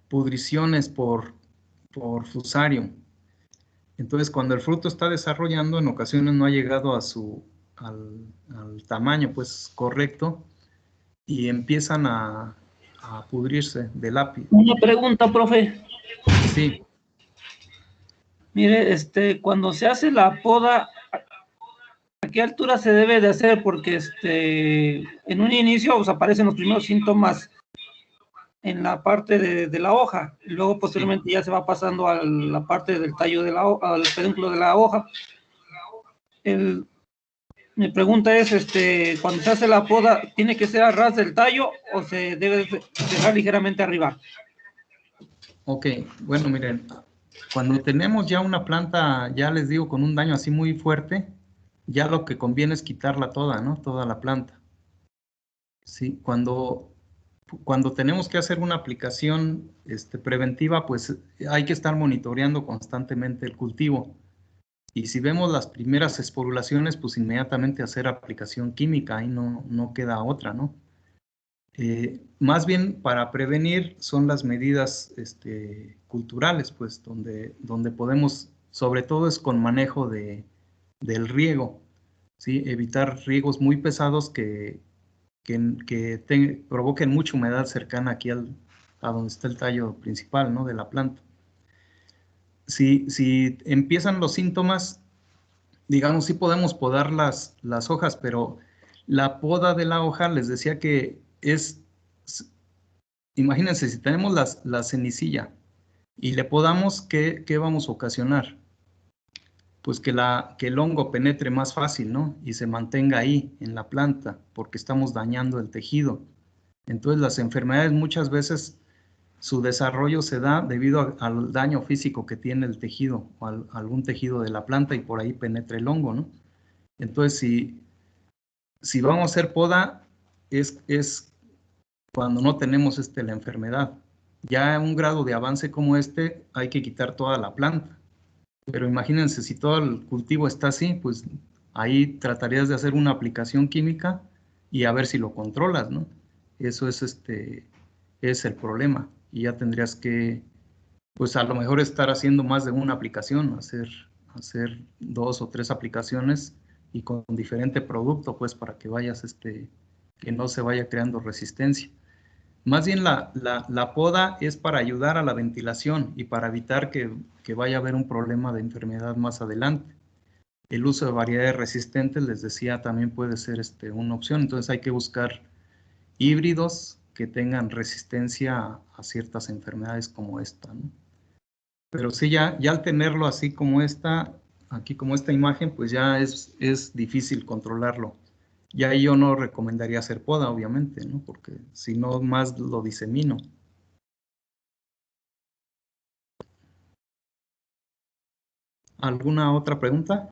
S1: Pudriciones por fusarium. Entonces, cuando el fruto está desarrollando, en ocasiones no ha llegado al tamaño pues correcto y empiezan a pudrirse del ápice.
S3: Una pregunta, profe.
S1: Sí.
S3: Mire, cuando se hace la poda, ¿a qué altura se debe de hacer? Porque en un inicio pues, aparecen los primeros síntomas en la parte de la hoja, y luego posteriormente ya se va pasando a la parte del tallo de la hoja, al pedúnculo de la hoja. Mi pregunta es, cuando se hace la poda, ¿tiene que ser a ras del tallo o se debe dejar ligeramente arriba?
S1: Ok, bueno, miren, cuando tenemos ya una planta, ya les digo, con un daño así muy fuerte, ya lo que conviene es quitarla toda, ¿no? Toda la planta. Sí, cuando tenemos que hacer una aplicación preventiva, pues hay que estar monitoreando constantemente el cultivo. Y si vemos las primeras esporulaciones, pues inmediatamente hacer aplicación química, ahí no queda otra, ¿no? Más bien para prevenir son las medidas culturales, pues donde podemos, sobre todo es con manejo del riego, ¿sí? Evitar riegos muy pesados que provoquen mucha humedad cercana aquí a donde está el tallo principal, ¿no? De la planta. Si empiezan los síntomas, digamos, sí podemos podar las hojas, pero la poda de la hoja, les decía que imagínense, si tenemos la cenicilla y le podamos, ¿qué vamos a ocasionar? Pues que el hongo penetre más fácil, ¿no? Y se mantenga ahí, en la planta, porque estamos dañando el tejido. Entonces, las enfermedades muchas veces, su desarrollo se da debido al daño físico que tiene el tejido, o algún tejido de la planta, y por ahí penetra el hongo, ¿no? Entonces, si vamos a hacer poda, es cuando no tenemos la enfermedad. Ya a un grado de avance como hay que quitar toda la planta. Pero imagínense, si todo el cultivo está así, pues ahí tratarías de hacer una aplicación química y a ver si lo controlas, ¿no? Eso es el problema. Y ya tendrías que, pues a lo mejor estar haciendo más de una aplicación, hacer 2 o 3 aplicaciones y con diferente producto, pues para que que no se vaya creando resistencia. Más bien la poda es para ayudar a la ventilación y para evitar que vaya a haber un problema de enfermedad más adelante. El uso de variedades resistentes, les decía, también puede ser una opción. Entonces hay que buscar híbridos que tengan resistencia a ciertas enfermedades como esta, ¿no? Pero sí, ya al tenerlo así como aquí como esta imagen, pues ya es difícil controlarlo. Ya yo no recomendaría hacer poda, obviamente, ¿no? Porque si no, más lo disemino. ¿Alguna otra pregunta?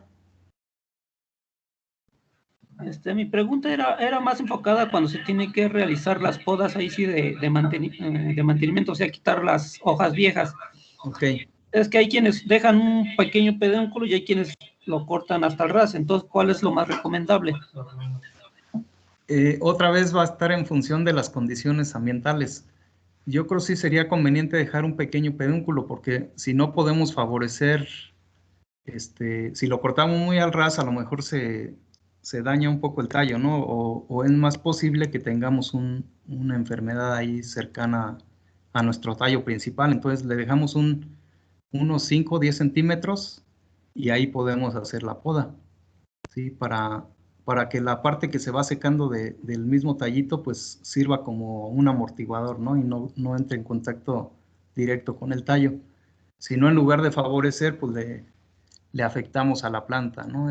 S3: Mi pregunta era más enfocada cuando se tiene que realizar las podas ahí sí de mantenimiento, o sea, quitar las hojas viejas.
S1: Ok.
S3: Es que hay quienes dejan un pequeño pedúnculo y hay quienes lo cortan hasta el ras. Entonces, ¿cuál es lo más recomendable?
S1: Otra vez va a estar en función de las condiciones ambientales. Yo creo que sí sería conveniente dejar un pequeño pedúnculo porque si no podemos favorecer, si lo cortamos muy al ras, a lo mejor se daña un poco el tallo, ¿no? O es más posible que tengamos una enfermedad ahí cercana a nuestro tallo principal. Entonces le dejamos unos 5 o 10 centímetros y ahí podemos hacer la poda, ¿sí? Para que la parte que se va secando del mismo tallito pues sirva como un amortiguador, ¿no? Y no entre en contacto directo con el tallo. Si no, en lugar de favorecer, pues le afectamos a la planta, ¿no?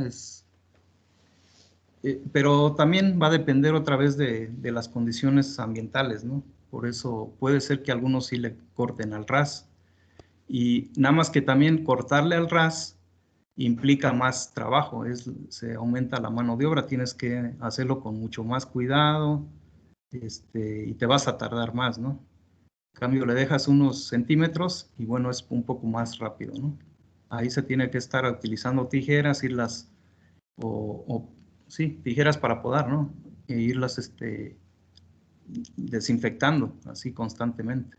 S1: Pero también va a depender otra vez de las condiciones ambientales, ¿no? Por eso puede ser que algunos sí le corten al ras. Y nada más que también cortarle al ras implica más trabajo, se aumenta la mano de obra, tienes que hacerlo con mucho más cuidado, y te vas a tardar más, ¿no? En cambio, le dejas unos centímetros y bueno, es un poco más rápido, ¿no? Ahí se tiene que estar utilizando tijeras, sí, tijeras para podar, ¿no? E irlas desinfectando así constantemente.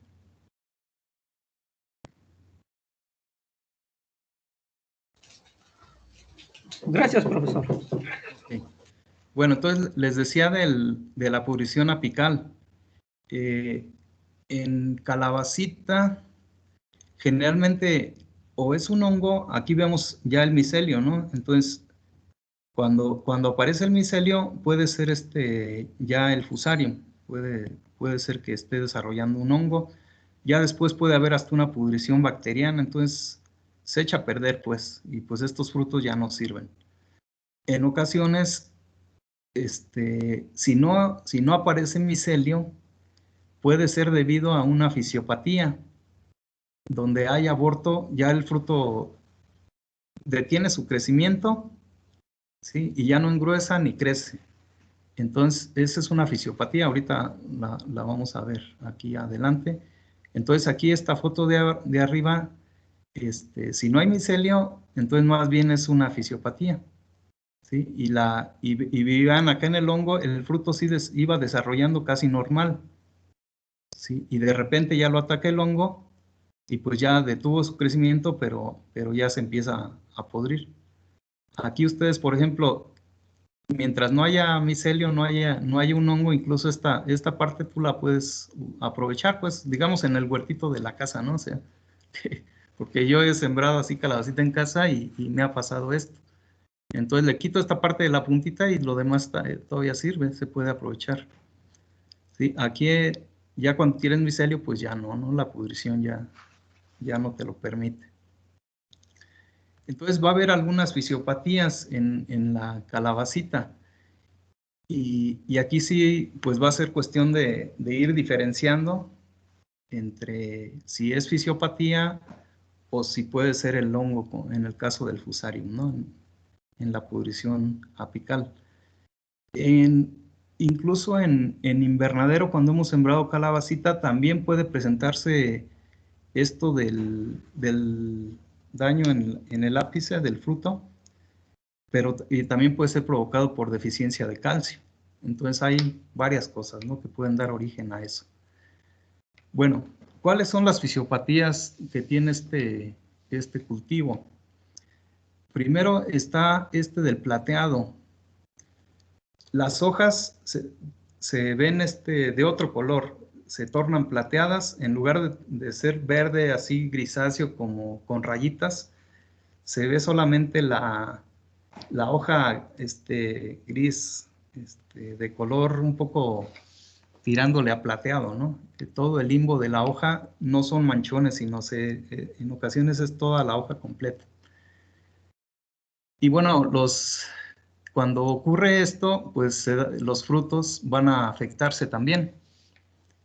S3: Gracias, profesor.
S1: Okay. Bueno, entonces les decía de la pudrición apical. En calabacita, generalmente, o es un hongo, aquí vemos ya el micelio, ¿no? Entonces, cuando aparece el micelio, puede ser ya el fusarium, puede ser que esté desarrollando un hongo. Ya después puede haber hasta una pudrición bacteriana, entonces se echa a perder, pues, y pues estos frutos ya no sirven. En ocasiones, si no aparece micelio, puede ser debido a una fisiopatía, donde hay aborto, ya el fruto detiene su crecimiento, ¿sí? Y ya no engruesa ni crece. Entonces, esa es una fisiopatía, ahorita la vamos a ver aquí adelante. Entonces, aquí esta foto de arriba, si no hay micelio, entonces más bien es una fisiopatía, ¿sí? Y vean acá en el hongo, el fruto sí iba desarrollando casi normal, ¿sí? Y de repente ya lo ataca el hongo, y pues ya detuvo su crecimiento, pero ya se empieza a podrir. Aquí ustedes, por ejemplo, mientras no haya micelio, no haya un hongo, incluso esta parte tú la puedes aprovechar, pues, digamos, en el huertito de la casa, ¿no? O sea, porque yo he sembrado así calabacita en casa y me ha pasado esto. Entonces le quito esta parte de la puntita y lo demás todavía sirve, se puede aprovechar. ¿Sí? Aquí ya cuando tienes micelio, pues ya no, la pudrición ya no te lo permite. Entonces va a haber algunas fisiopatías en la calabacita. Y aquí sí, pues va a ser cuestión de ir diferenciando entre si es fisiopatía o si puede ser el hongo, en el caso del fusarium, ¿no? En la pudrición apical. Incluso en invernadero, cuando hemos sembrado calabacita, también puede presentarse esto del daño en el ápice del fruto, pero también puede ser provocado por deficiencia de calcio. Entonces hay varias cosas, ¿no?, que pueden dar origen a eso. Bueno, ¿cuáles son las fisiopatías que tiene este cultivo? Primero está del plateado. Las hojas se ven de otro color, se tornan plateadas, en lugar de ser verde así grisáceo como con rayitas, se ve solamente la hoja gris, de color un poco tirándole a plateado, ¿no? Que todo el limbo de la hoja no son manchones, sino en ocasiones es toda la hoja completa. Y bueno, cuando ocurre esto, pues los frutos van a afectarse también.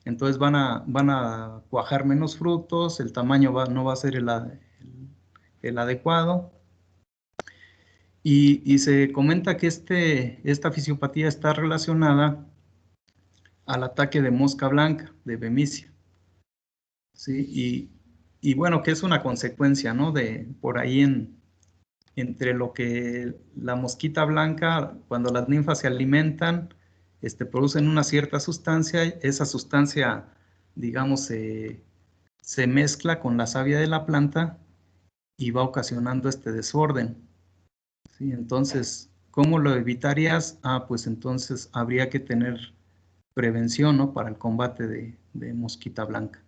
S1: Entonces van a cuajar menos frutos, el tamaño no va a ser el adecuado. Y se comenta que esta fisiopatía está relacionada al ataque de mosca blanca, de bemicia. ¿Sí? Y bueno, que es una consecuencia, ¿no?, de por ahí entre lo que la mosquita blanca, cuando las ninfas se alimentan, producen una cierta sustancia, esa sustancia, digamos, se mezcla con la savia de la planta y va ocasionando este desorden. ¿Sí? Entonces, ¿cómo lo evitarías? Pues entonces habría que tener prevención, ¿no?, para el combate de mosquita blanca.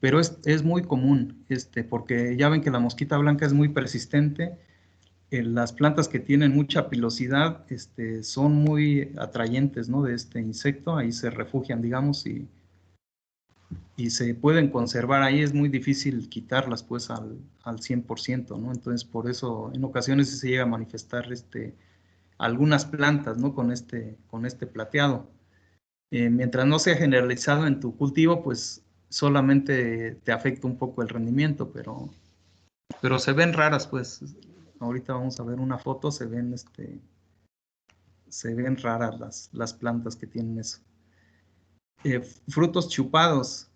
S1: pero es muy común, porque ya ven que la mosquita blanca es muy persistente. Las plantas que tienen mucha pilosidad son muy atrayentes, ¿no?, de este insecto, ahí se refugian, digamos, y se pueden conservar ahí, es muy difícil quitarlas pues al 100%, ¿no? Entonces por eso en ocasiones se llega a manifestar algunas plantas, ¿no?, con este plateado. Mientras no sea generalizado en tu cultivo, pues solamente te afecta un poco el rendimiento, pero se ven raras, pues. Ahorita vamos a ver una foto, se ven raras las plantas que tienen eso. Frutos chupados.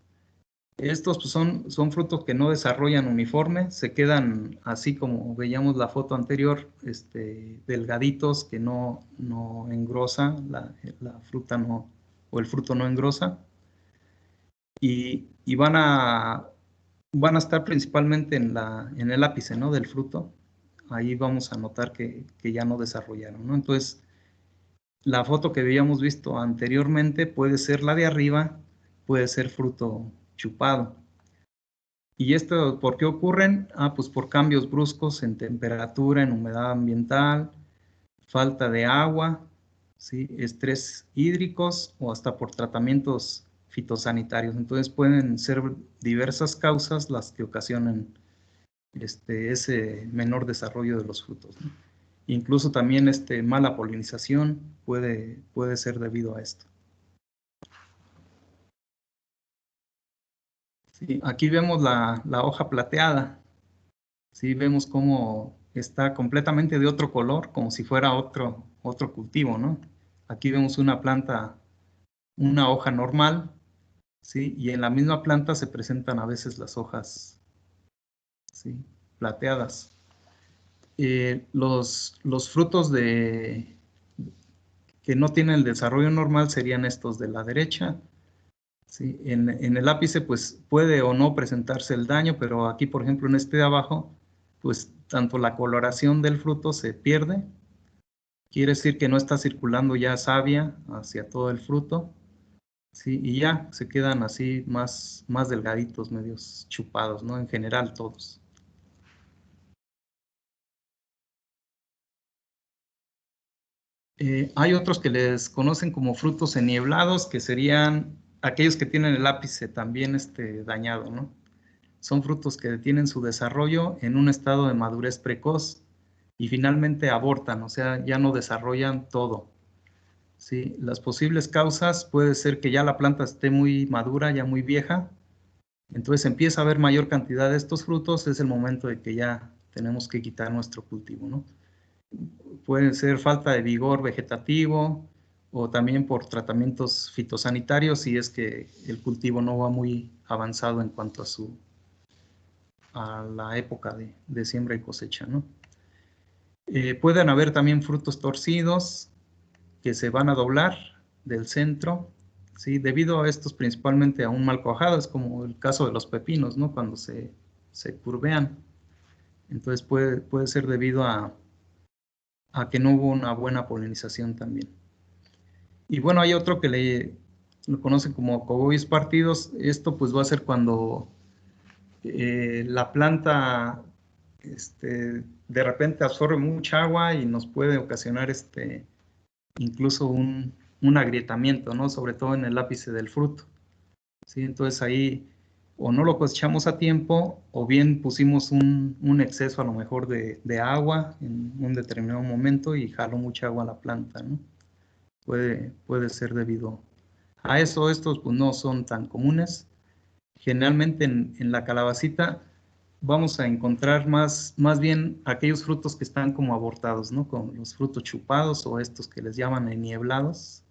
S1: Estos pues, son frutos que no desarrollan uniforme, se quedan así como veíamos la foto anterior, delgaditos, que no engrosa, la fruta no, o el fruto no engrosa, y van a estar principalmente en el ápice, ¿no?, del fruto. Ahí vamos a notar que ya no desarrollaron, ¿no? Entonces, la foto que habíamos visto anteriormente puede ser la de arriba, puede ser fruto chupado. ¿Y esto por qué ocurren? Pues por cambios bruscos en temperatura, en humedad ambiental, falta de agua, ¿sí?, estrés hídricos o hasta por tratamientos fitosanitarios. Entonces pueden ser diversas causas las que ocasionan ese menor desarrollo de los frutos, ¿no? Incluso también mala polinización puede ser debido a esto. Sí, aquí vemos la hoja plateada. Sí, vemos cómo está completamente de otro color, como si fuera otro cultivo, ¿no? Aquí vemos una planta, una hoja normal, ¿sí? Y en la misma planta se presentan a veces las hojas, ¿sí?, plateadas. Los frutos que no tienen el desarrollo normal serían estos de la derecha, ¿sí? En el ápice pues puede o no presentarse el daño, pero aquí por ejemplo en este de abajo, pues tanto la coloración del fruto se pierde, quiere decir que no está circulando ya savia hacia todo el fruto, ¿sí? Y ya se quedan así más delgaditos, medios chupados, ¿no? En general todos. Hay otros que les conocen como frutos ennieblados, que serían aquellos que tienen el ápice también dañado, ¿no? Son frutos que detienen su desarrollo en un estado de madurez precoz y finalmente abortan, o sea, ya no desarrollan todo, ¿sí? Las posibles causas puede ser que ya la planta esté muy madura, ya muy vieja, entonces empieza a haber mayor cantidad de estos frutos, es el momento de que ya tenemos que quitar nuestro cultivo, ¿no? Puede ser falta de vigor vegetativo o también por tratamientos fitosanitarios si es que el cultivo no va muy avanzado en cuanto a la época de siembra y cosecha, ¿no? Pueden haber también frutos torcidos que se van a doblar del centro, ¿sí?, debido a estos principalmente a un mal cuajado, es como el caso de los pepinos, ¿no?, cuando se curvean. Entonces puede ser debido a que no hubo una buena polinización también. Y bueno, hay otro que lo conocen como cogollos partidos. Esto pues va a ser cuando la planta de repente absorbe mucha agua y nos puede ocasionar incluso un agrietamiento, ¿no?, sobre todo en el ápice del fruto, ¿sí? Entonces ahí o no lo cosechamos a tiempo o bien pusimos un exceso a lo mejor de agua en un determinado momento y jaló mucha agua a la planta, ¿no? Puede ser debido a eso. Estos pues no son tan comunes. Generalmente en la calabacita vamos a encontrar más bien aquellos frutos que están como abortados, ¿no?, como los frutos chupados o estos que les llaman ennieblados.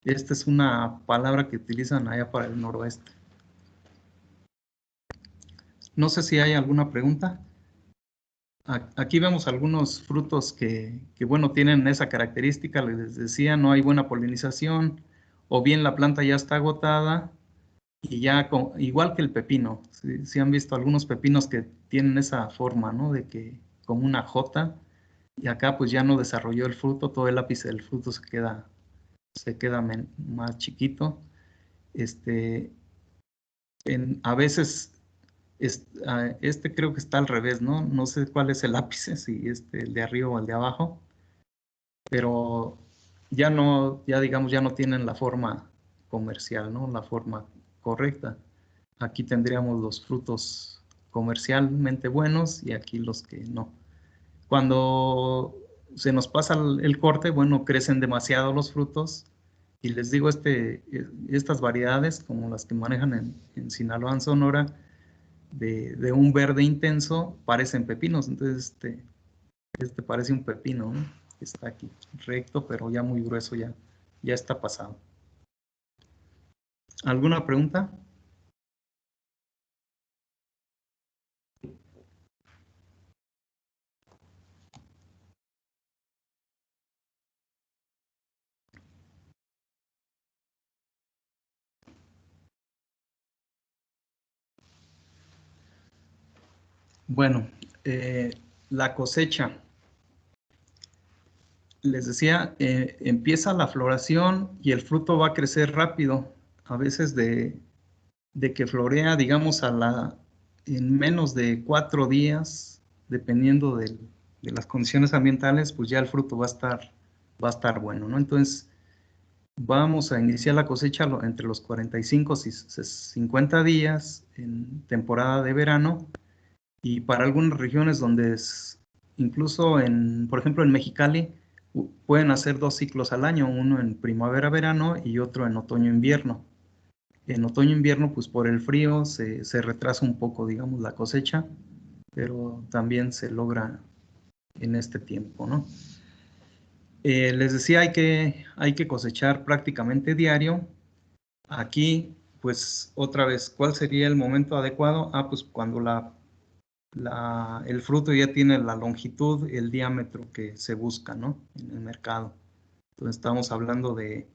S1: Esta es una palabra que utilizan allá para el noroeste. No sé si hay alguna pregunta. Aquí vemos algunos frutos que bueno, tienen esa característica, les decía, no hay buena polinización, o bien la planta ya está agotada, y ya igual que el pepino, si han visto algunos pepinos que tienen esa forma, ¿no?, de que como una jota, y acá pues ya no desarrolló el fruto, todo el ápice del fruto se queda más chiquito. A veces, este creo que está al revés, ¿no? No sé cuál es el ápice, si el de arriba o el de abajo, pero ya no, ya digamos, ya no tienen la forma comercial, ¿no? La forma correcta. Aquí tendríamos los frutos comercialmente buenos y aquí los que no. Cuando se nos pasa el corte, bueno, crecen demasiado los frutos y les digo, estas variedades, como las que manejan en Sinaloa, en Sonora, de un verde intenso, parecen pepinos. Entonces, este parece un pepino, ¿no? Está aquí recto, pero ya muy grueso, ya está pasado. ¿Alguna pregunta? Bueno, la cosecha. Les decía, empieza la floración y el fruto va a crecer rápido. A veces de que florea, digamos, en menos de 4 días, dependiendo de las condiciones ambientales, pues ya el fruto va a estar bueno, ¿no? Entonces, vamos a iniciar la cosecha entre los 45 y 50 días en temporada de verano, y para algunas regiones donde incluso por ejemplo, en Mexicali, pueden hacer 2 ciclos al año, uno en primavera-verano y otro en otoño-invierno. En otoño-invierno, pues por el frío se retrasa un poco, digamos, la cosecha, pero también se logra en este tiempo, ¿no? Les decía, hay que cosechar prácticamente diario. Aquí, pues otra vez, ¿cuál sería el momento adecuado? Pues cuando el fruto ya tiene la longitud, el diámetro que se busca, ¿no? En el mercado. Entonces estamos hablando de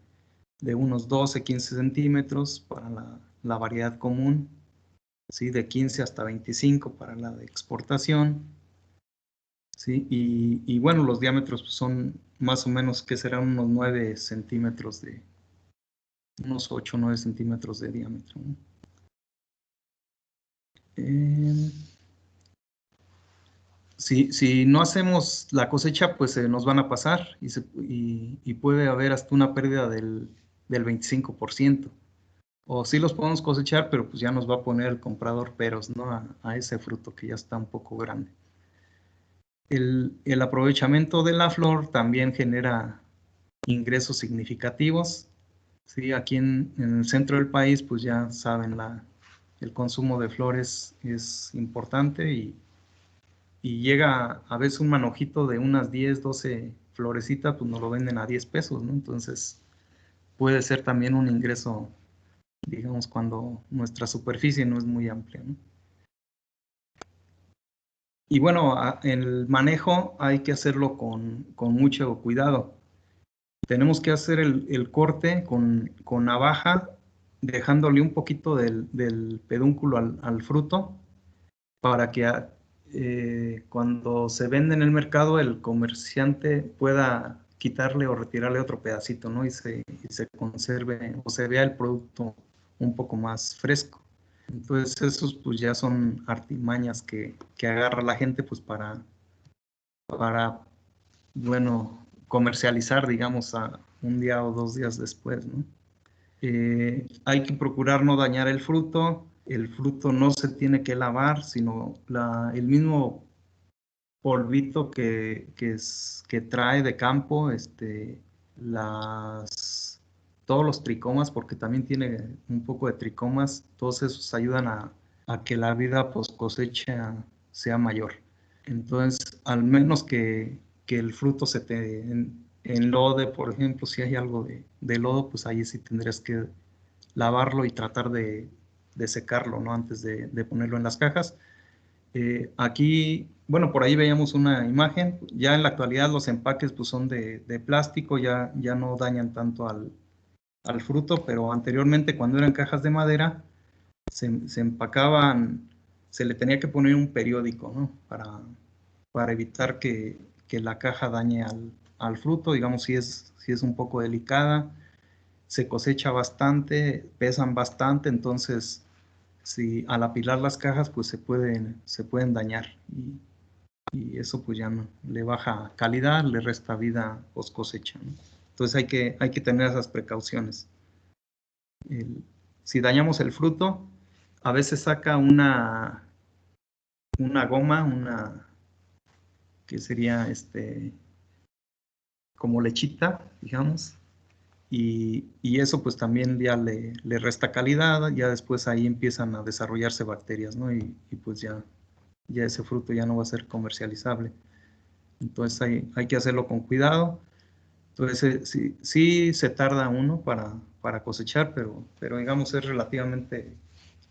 S1: unos 12, 15 centímetros para la variedad común, ¿sí? De 15 hasta 25 para la de exportación, ¿sí? Y bueno, los diámetros pues, son más o menos que serán unos 9 centímetros unos 8 o 9 centímetros de diámetro, ¿no? Si no hacemos la cosecha, pues se nos van a pasar y puede haber hasta una pérdida del 25%. O sí los podemos cosechar, pero pues ya nos va a poner el comprador peros, ¿no? A ese fruto que ya está un poco grande. El aprovechamiento de la flor también genera ingresos significativos. Sí, aquí en el centro del país, pues ya saben, el consumo de flores es importante y llega a veces un manojito de unas 10, 12 florecitas, pues nos lo venden a 10 pesos, ¿no? Entonces puede ser también un ingreso, digamos, cuando nuestra superficie no es muy amplia, ¿no? Y bueno, el manejo hay que hacerlo con mucho cuidado. Tenemos que hacer el corte con navaja, dejándole un poquito del pedúnculo al fruto para que cuando se vende en el mercado el comerciante pueda quitarle o retirarle otro pedacito, ¿no? Y se conserve o se vea el producto un poco más fresco. Entonces esos pues ya son artimañas que agarra la gente pues para bueno, comercializar, digamos, a un día o 2 días después, ¿no? Hay que procurar no dañar el fruto no se tiene que lavar, sino el mismo polvito que trae de campo, todos los tricomas, porque también tiene un poco de tricomas, todos esos ayudan a que la vida post cosecha sea mayor. Entonces, al menos que el fruto se te enlode, por ejemplo, si hay algo de lodo, pues ahí sí tendrías que lavarlo y tratar de secarlo, ¿no? Antes de ponerlo en las cajas. Aquí, bueno, por ahí veíamos una imagen. Ya en la actualidad los empaques pues, son de plástico, ya no dañan tanto al fruto, pero anteriormente cuando eran cajas de madera, se empacaban, se le tenía que poner un periódico, ¿no? Para evitar que la caja dañe al fruto, digamos, si es un poco delicada, se cosecha bastante, pesan bastante, entonces si al apilar las cajas, pues se pueden dañar. Y eso pues ya no, le baja calidad, le resta vida post cosecha, ¿no? Entonces hay que tener esas precauciones. Si dañamos el fruto, a veces saca una goma, que sería como lechita, digamos, y eso pues también ya le resta calidad, ya después ahí empiezan a desarrollarse bacterias, ¿no? Y pues ya ese fruto ya no va a ser comercializable. Entonces hay que hacerlo con cuidado. Entonces sí se tarda uno para cosechar, pero digamos es relativamente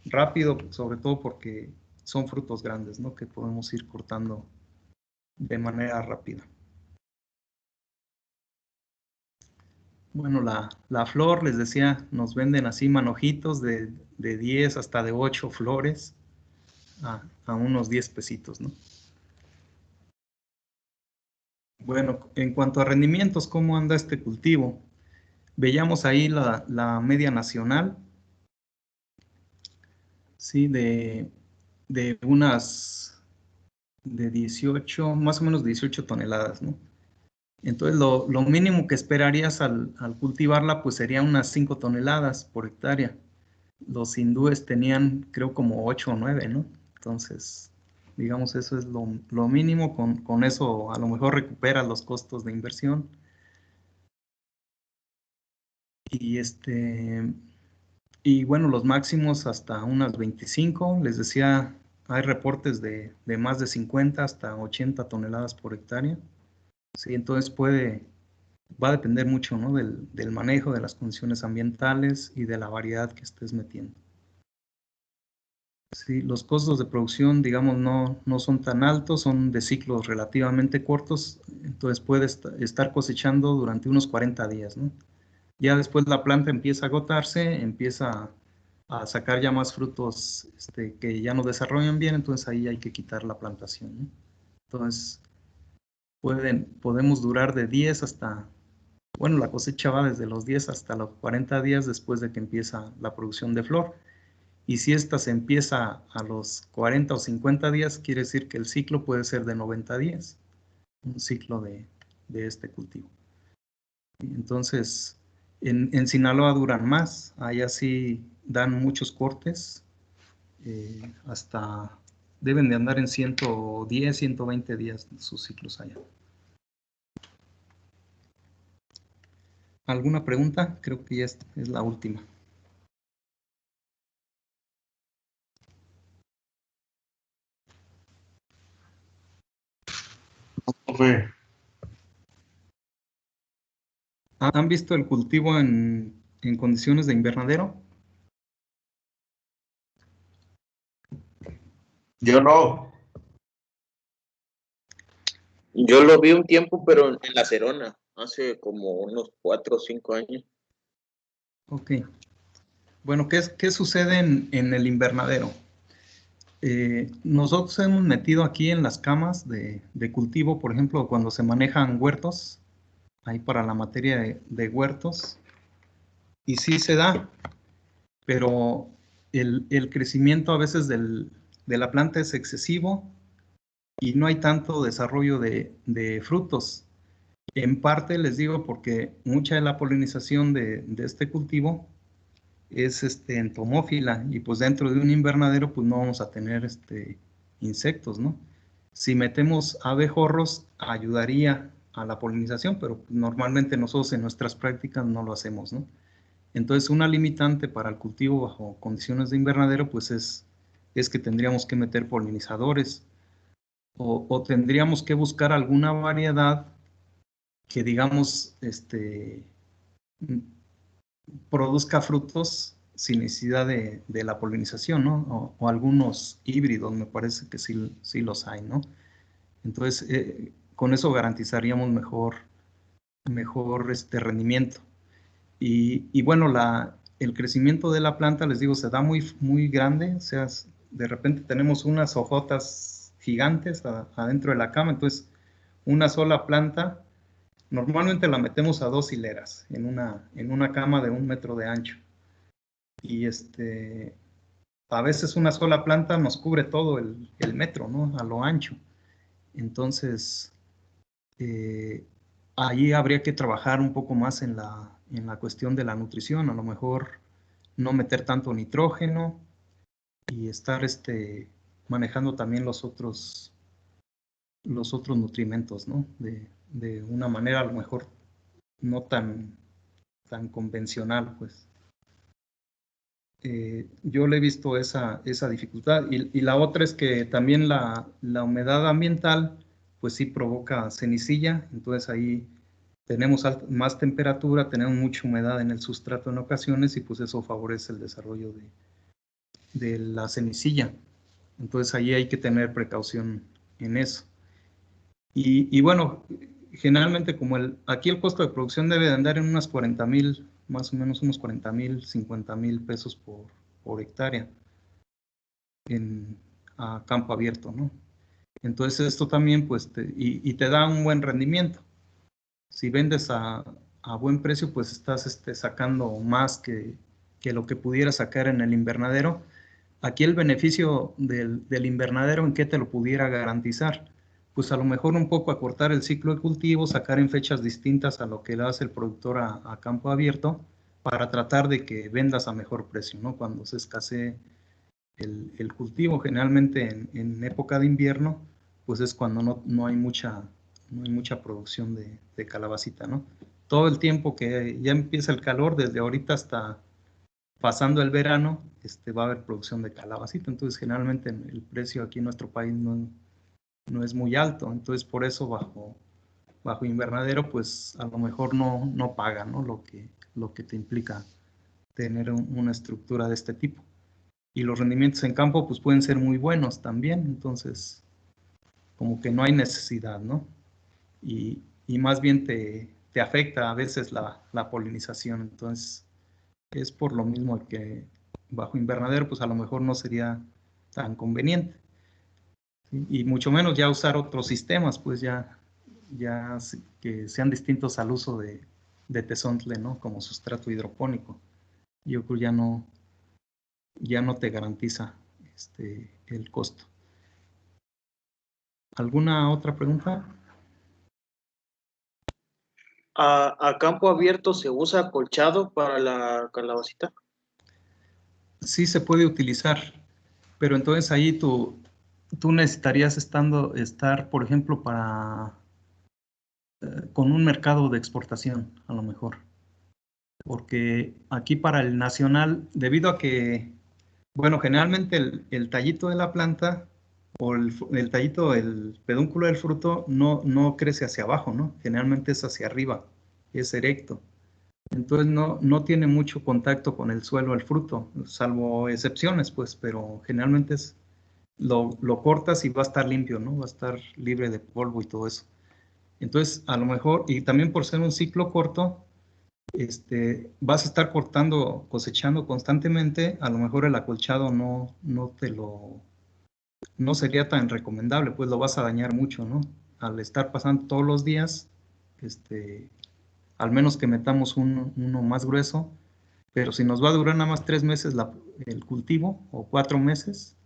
S1: rápido, sobre todo porque son frutos grandes, ¿no? Que podemos ir cortando de manera rápida. Bueno, la flor, les decía, nos venden así manojitos de 10 hasta de 8 flores a unos 10 pesitos, ¿no? Bueno, en cuanto a rendimientos, ¿cómo anda este cultivo? Veíamos ahí la media nacional, ¿sí? De unas de 18, más o menos 18 toneladas, ¿no? Entonces, lo mínimo que esperarías al cultivarla, pues sería unas 5 toneladas por hectárea. Los hindúes tenían, creo, como 8 o 9, ¿no? Entonces, digamos, eso es lo mínimo. Con eso a lo mejor recuperas los costos de inversión. Y bueno, los máximos hasta unas 25. Les decía, hay reportes de más de 50 hasta 80 toneladas por hectárea. Sí, entonces va a depender mucho, ¿no? del manejo, de las condiciones ambientales y de la variedad que estés metiendo. Sí, los costos de producción, digamos, no son tan altos, son de ciclos relativamente cortos, entonces puedes estar cosechando durante unos 40 días, ¿no? Ya después la planta empieza a agotarse, empieza a sacar ya más frutos que ya no desarrollan bien, entonces ahí hay que quitar la plantación, ¿no? Entonces, podemos durar de 10 hasta, bueno, la cosecha va desde los 10 hasta los 40 días después de que empieza la producción de flor. Y si esta se empieza a los 40 o 50 días, quiere decir que el ciclo puede ser de 90 días, un ciclo de este cultivo. Entonces, en Sinaloa duran más, allá sí dan muchos cortes, deben de andar en 110, 120 días sus ciclos allá. ¿Alguna pregunta? Creo que ya es la última. ¿Han visto el cultivo en condiciones de invernadero?
S4: Yo no.
S5: Yo lo vi un tiempo, pero en La Serona, hace como unos 4 o 5 años.
S1: Ok. Bueno, ¿qué sucede en el invernadero? Nosotros hemos metido aquí en las camas de cultivo, por ejemplo, cuando se manejan huertos, ahí para la materia de huertos, y sí se da, pero el crecimiento a veces de la planta es excesivo y no hay tanto desarrollo de frutos. En parte les digo porque mucha de la polinización de este cultivo es entomófila y pues dentro de un invernadero pues no vamos a tener insectos, ¿no? Si metemos abejorros ayudaría a la polinización, pero normalmente nosotros en nuestras prácticas no lo hacemos, ¿no? Entonces una limitante para el cultivo bajo condiciones de invernadero pues es que tendríamos que meter polinizadores o tendríamos que buscar alguna variedad que digamos produzca frutos sin necesidad de la polinización, ¿no? O algunos híbridos, me parece que sí los hay, ¿no? Entonces, con eso garantizaríamos mejor rendimiento. Y bueno, el crecimiento de la planta, les digo, se da muy grande, o sea, de repente tenemos unas hojotas gigantes adentro de la cama, entonces una sola planta, normalmente la metemos a 2 hileras en una cama de 1 metro de ancho. Y a veces una sola planta nos cubre todo el metro, ¿no? A lo ancho. Entonces, ahí habría que trabajar un poco más en la cuestión de la nutrición, a lo mejor no meter tanto nitrógeno y estar manejando también los otros nutrimentos, ¿no? De una manera a lo mejor no tan convencional, pues. Yo le he visto esa dificultad. Y la otra es que también la humedad ambiental, pues sí provoca cenicilla, entonces ahí tenemos más temperatura, tenemos mucha humedad en el sustrato en ocasiones y pues eso favorece el desarrollo de la cenicilla. Entonces ahí hay que tener precaución en eso. Y bueno, generalmente como aquí el costo de producción debe de andar en unas 40,000, más o menos unos 40,000, 50,000 pesos por hectárea a campo abierto, ¿no? Entonces esto también pues y te da un buen rendimiento. Si vendes a buen precio, pues estás sacando más que lo que pudieras sacar en el invernadero. Aquí el beneficio del invernadero, ¿en qué te lo pudiera garantizar? Pues a lo mejor un poco acortar el ciclo de cultivo, sacar en fechas distintas a lo que le hace el productor a campo abierto, para tratar de que vendas a mejor precio, ¿no? Cuando se escasee el cultivo, generalmente en época de invierno, pues es cuando no hay mucha producción de calabacita, ¿no? Todo el tiempo que ya empieza el calor, desde ahorita hasta pasando el verano, va a haber producción de calabacita. Entonces, generalmente el precio aquí en nuestro país no es muy alto. Entonces, por eso bajo invernadero, pues a lo mejor no paga, ¿no? Lo que te implica tener una estructura de este tipo. Y los rendimientos en campo, pues pueden ser muy buenos también. Entonces, como que no hay necesidad, ¿no? Y más bien te afecta a veces la polinización. Entonces, es por lo mismo que bajo invernadero, pues a lo mejor no sería tan conveniente. ¿Sí? Y mucho menos ya usar otros sistemas, pues ya que sean distintos al uso de tezontle, ¿no? Como sustrato hidropónico. Yo creo ya no te garantiza el costo. ¿Alguna otra pregunta?
S5: ¿A campo abierto se usa acolchado para la calabacita?
S1: Sí se puede utilizar, pero entonces ahí tú necesitarías estar, por ejemplo, con un mercado de exportación, a lo mejor. Porque aquí para el nacional, debido a que, bueno, generalmente el tallito de la planta o el tallito, el pedúnculo del fruto no crece hacia abajo, ¿no? Generalmente es hacia arriba, es erecto. Entonces no tiene mucho contacto con el suelo el fruto, salvo excepciones, pues, pero generalmente lo cortas y va a estar limpio, ¿no? Va a estar libre de polvo y todo eso. Entonces, a lo mejor, y también por ser un ciclo corto, vas a estar cosechando constantemente, a lo mejor el acolchado no sería tan recomendable, pues lo vas a dañar mucho, ¿no? Al estar pasando todos los días, al menos que metamos uno más grueso, pero si nos va a durar nada más 3 meses el cultivo, o 4 meses,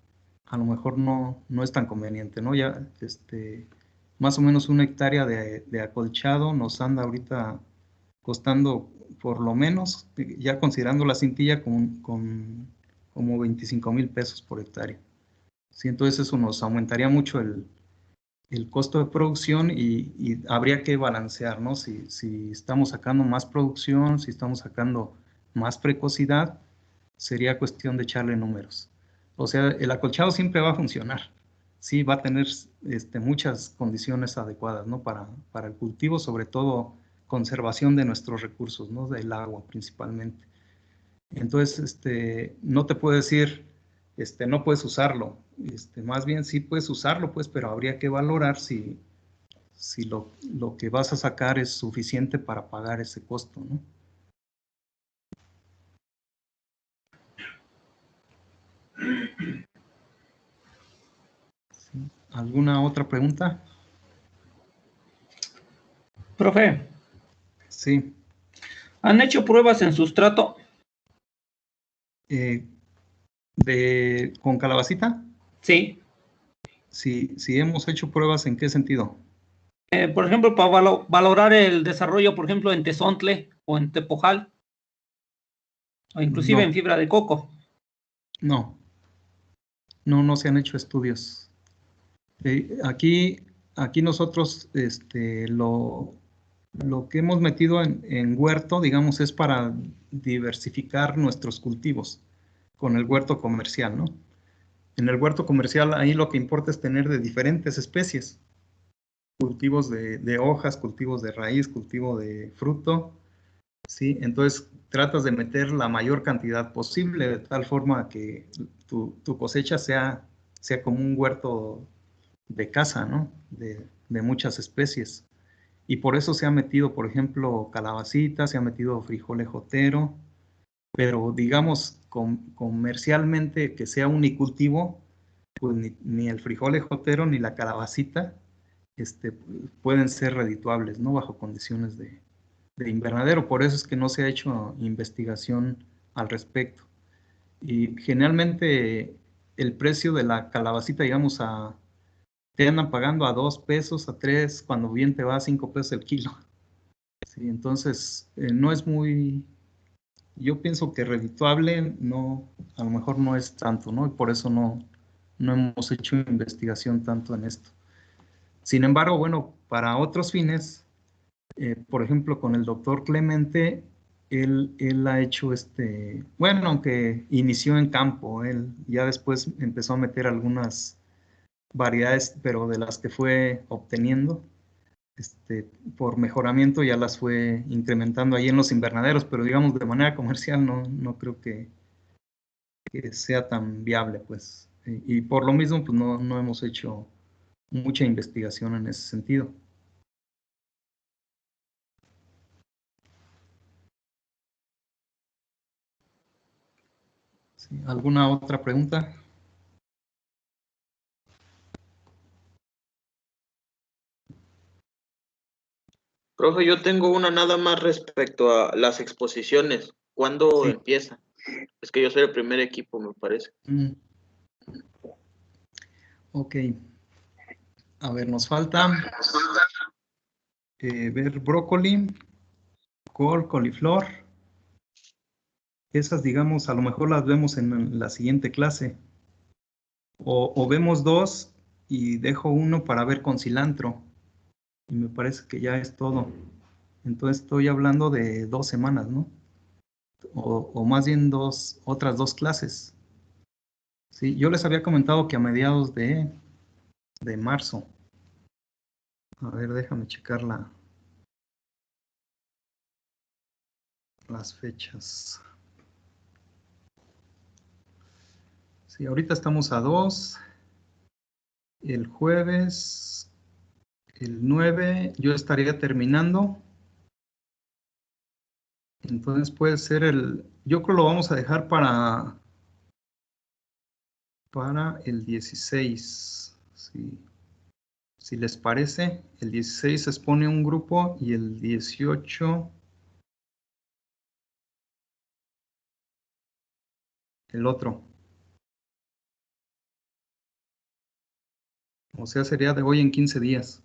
S1: a lo mejor no es tan conveniente, ¿no? Ya, más o menos 1 hectárea de acolchado nos anda ahorita costando por lo menos, ya considerando la cintilla, como 25,000 pesos por hectárea. Sí, entonces eso nos aumentaría mucho el costo de producción y habría que balancear, ¿no? Si estamos sacando más producción, si estamos sacando más precocidad, sería cuestión de echarle números. O sea, el acolchado siempre va a funcionar. Sí, va a tener muchas condiciones adecuadas, ¿no? Para el cultivo, sobre todo conservación de nuestros recursos, ¿no? Del agua principalmente. Entonces, no te puedo decir, no puedes usarlo. Más bien sí puedes usarlo, pues, pero habría que valorar si lo que vas a sacar es suficiente para pagar ese costo, ¿no? ¿Sí? ¿Alguna otra pregunta?
S3: Profe,
S1: Sí.
S3: ¿han hecho pruebas en sustrato?
S1: ¿Con calabacita?
S3: Sí.
S1: Sí, hemos hecho pruebas, ¿en qué sentido?
S3: Por ejemplo, para valorar el desarrollo, por ejemplo, en tezontle o en tepojal, o inclusive en
S1: No,
S3: fibra de coco.
S1: no se han hecho estudios. Aquí nosotros lo que hemos metido en huerto, digamos, es para diversificar nuestros cultivos con el huerto comercial, ¿no? En el huerto comercial ahí lo que importa es tener de diferentes especies, cultivos de hojas, cultivos de raíz, cultivo de fruto, ¿sí? Entonces tratas de meter la mayor cantidad posible de tal forma que tu cosecha sea como un huerto de casa, ¿no? De muchas especies. Y por eso se ha metido, por ejemplo, calabacita, se ha metido frijol ejotero, pero digamos comercialmente que sea unicultivo, pues ni el frijol ejotero ni la calabacita pueden ser redituables, ¿no? Bajo condiciones de invernadero. Por eso es que no se ha hecho investigación al respecto. Y generalmente el precio de la calabacita, digamos, te andan pagando a 2 pesos, a 3, cuando bien te va a 5 pesos el kilo. Sí, entonces, no es muy, yo pienso que redituable, no, a lo mejor no es tanto, ¿no? Y por eso no hemos hecho investigación tanto en esto. Sin embargo, bueno, para otros fines, por ejemplo, con el doctor Clemente, él ha hecho bueno, aunque inició en campo, él ya después empezó a meter algunas variedades, pero de las que fue obteniendo, por mejoramiento ya las fue incrementando ahí en los invernaderos, pero digamos de manera comercial no creo que sea tan viable, pues. Y por lo mismo, pues no hemos hecho mucha investigación en ese sentido. Sí, ¿alguna otra pregunta?
S5: Profe, yo tengo una nada más respecto a las exposiciones. ¿Cuándo
S1: Sí.
S5: empieza? Es que yo soy el primer equipo, me parece.
S1: Ok. A ver, nos falta ver brócoli, col, coliflor. Esas, digamos, a lo mejor las vemos en la siguiente clase. O vemos 2 y dejo uno para ver con cilantro. Y me parece que ya es todo. Entonces estoy hablando de 2 semanas, ¿no? O más bien otras 2 clases. Sí, yo les había comentado que a mediados de marzo. A ver, déjame checar las fechas. Sí, ahorita estamos a 2. El jueves, el 9, yo estaría terminando. Entonces puede ser yo creo lo vamos a dejar para el 16. Si les parece, el 16 se expone un grupo y el 18 el otro. O sea, sería de hoy en 15 días.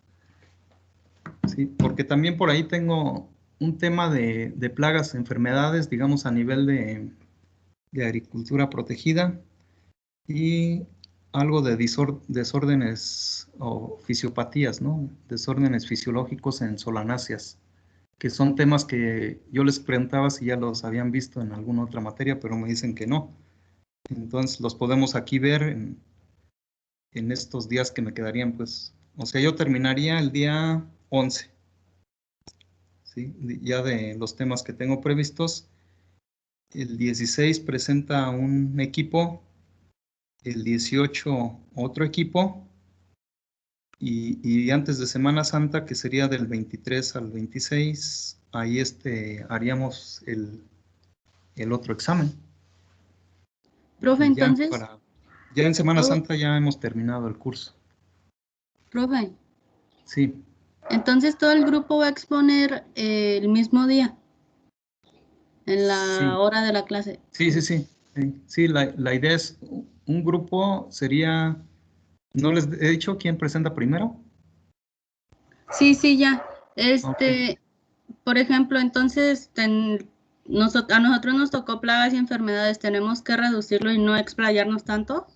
S1: Sí, porque también por ahí tengo un tema de plagas, enfermedades, digamos, a nivel de agricultura protegida y algo de desórdenes o fisiopatías, ¿no? Desórdenes fisiológicos en solanáceas, que son temas que yo les preguntaba si ya los habían visto en alguna otra materia, pero me dicen que no. Entonces los podemos aquí ver en estos días que me quedarían, pues, o sea, yo terminaría el día 11, ¿sí? Ya de los temas que tengo previstos. El 16 presenta un equipo, el 18 otro equipo, y antes de Semana Santa, que sería del 23 al 26, ahí haríamos el otro examen.
S2: Profe,
S1: Y ya
S2: entonces,
S1: ya en Semana
S2: todo,
S1: Santa ya hemos terminado el curso.
S2: profe,
S1: Sí,
S2: entonces todo el grupo va a exponer el mismo día, en la
S1: sí,
S2: hora de la clase.
S1: sí. Sí, la idea es, un grupo sería, ¿no les he dicho quién presenta primero?
S2: Sí, sí, ya.
S1: Ok.
S2: Por ejemplo, entonces a nosotros nos tocó plagas y enfermedades, ¿tenemos que reducirlo y no explayarnos tanto?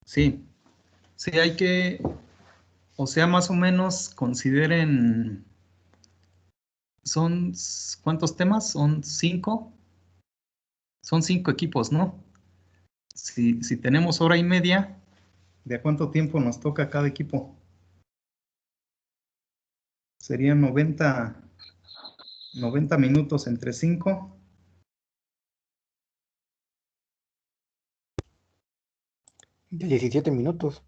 S1: Sí, sí, hay que, o sea, más o menos consideren, ¿cuántos temas? Son 5 equipos, ¿no? Si tenemos hora y media, ¿de cuánto tiempo nos toca cada equipo? Serían 90 minutos entre 5.
S4: De 17 minutos.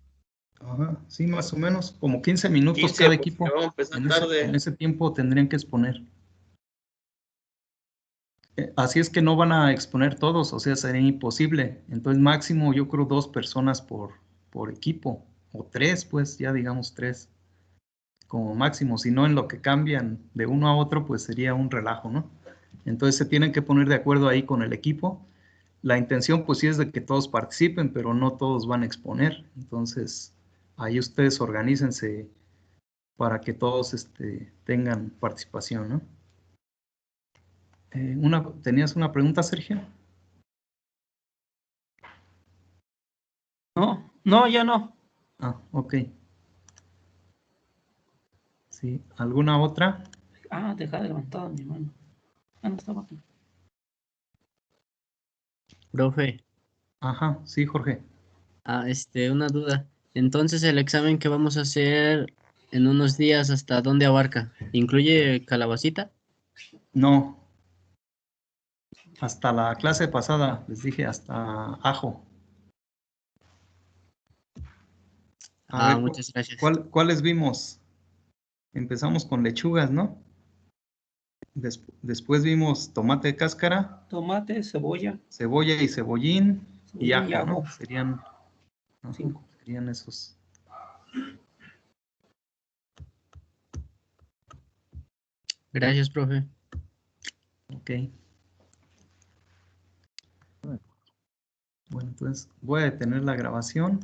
S1: Ajá, sí, más o menos, como 15 minutos
S5: 15,
S1: cada
S5: porque
S1: equipo.
S5: vamos a empezar
S1: En
S5: tarde.
S1: ese tiempo tendrían que exponer. Así es que no van a exponer todos, o sea, sería imposible. Entonces, máximo, yo creo 2 personas por equipo, o 3, pues, ya digamos 3, como máximo. Si no, en lo que cambian de uno a otro, pues sería un relajo, ¿no? Entonces, se tienen que poner de acuerdo ahí con el equipo. La intención, pues sí, es de que todos participen, pero no todos van a exponer. Entonces, ahí ustedes organícense para que todos tengan participación, ¿no? ¿Tenías una pregunta, Sergio?
S3: No, no, ya no.
S1: Ah, ok. Sí, ¿alguna otra?
S3: Ah, deja de levantado mi mano. Ah, no estaba aquí.
S6: Profe,
S1: Ajá, sí, Jorge.
S6: una duda. Entonces, el examen que vamos a hacer en unos días, ¿hasta dónde abarca? ¿Incluye calabacita?
S1: No, hasta la clase pasada les dije hasta ajo. A ver,
S6: Muchas gracias.
S1: ¿cuáles vimos? Empezamos con lechugas, ¿no? Después vimos tomate de cáscara,
S3: Tomate, cebolla,
S1: cebolla y cebollín y
S3: cebollín y
S1: ajo, ¿no?
S3: ajo.
S1: Serían, ajá,
S3: 5.
S1: serían esos.
S6: Gracias, profe.
S1: Ok. Bueno, entonces voy a detener la grabación.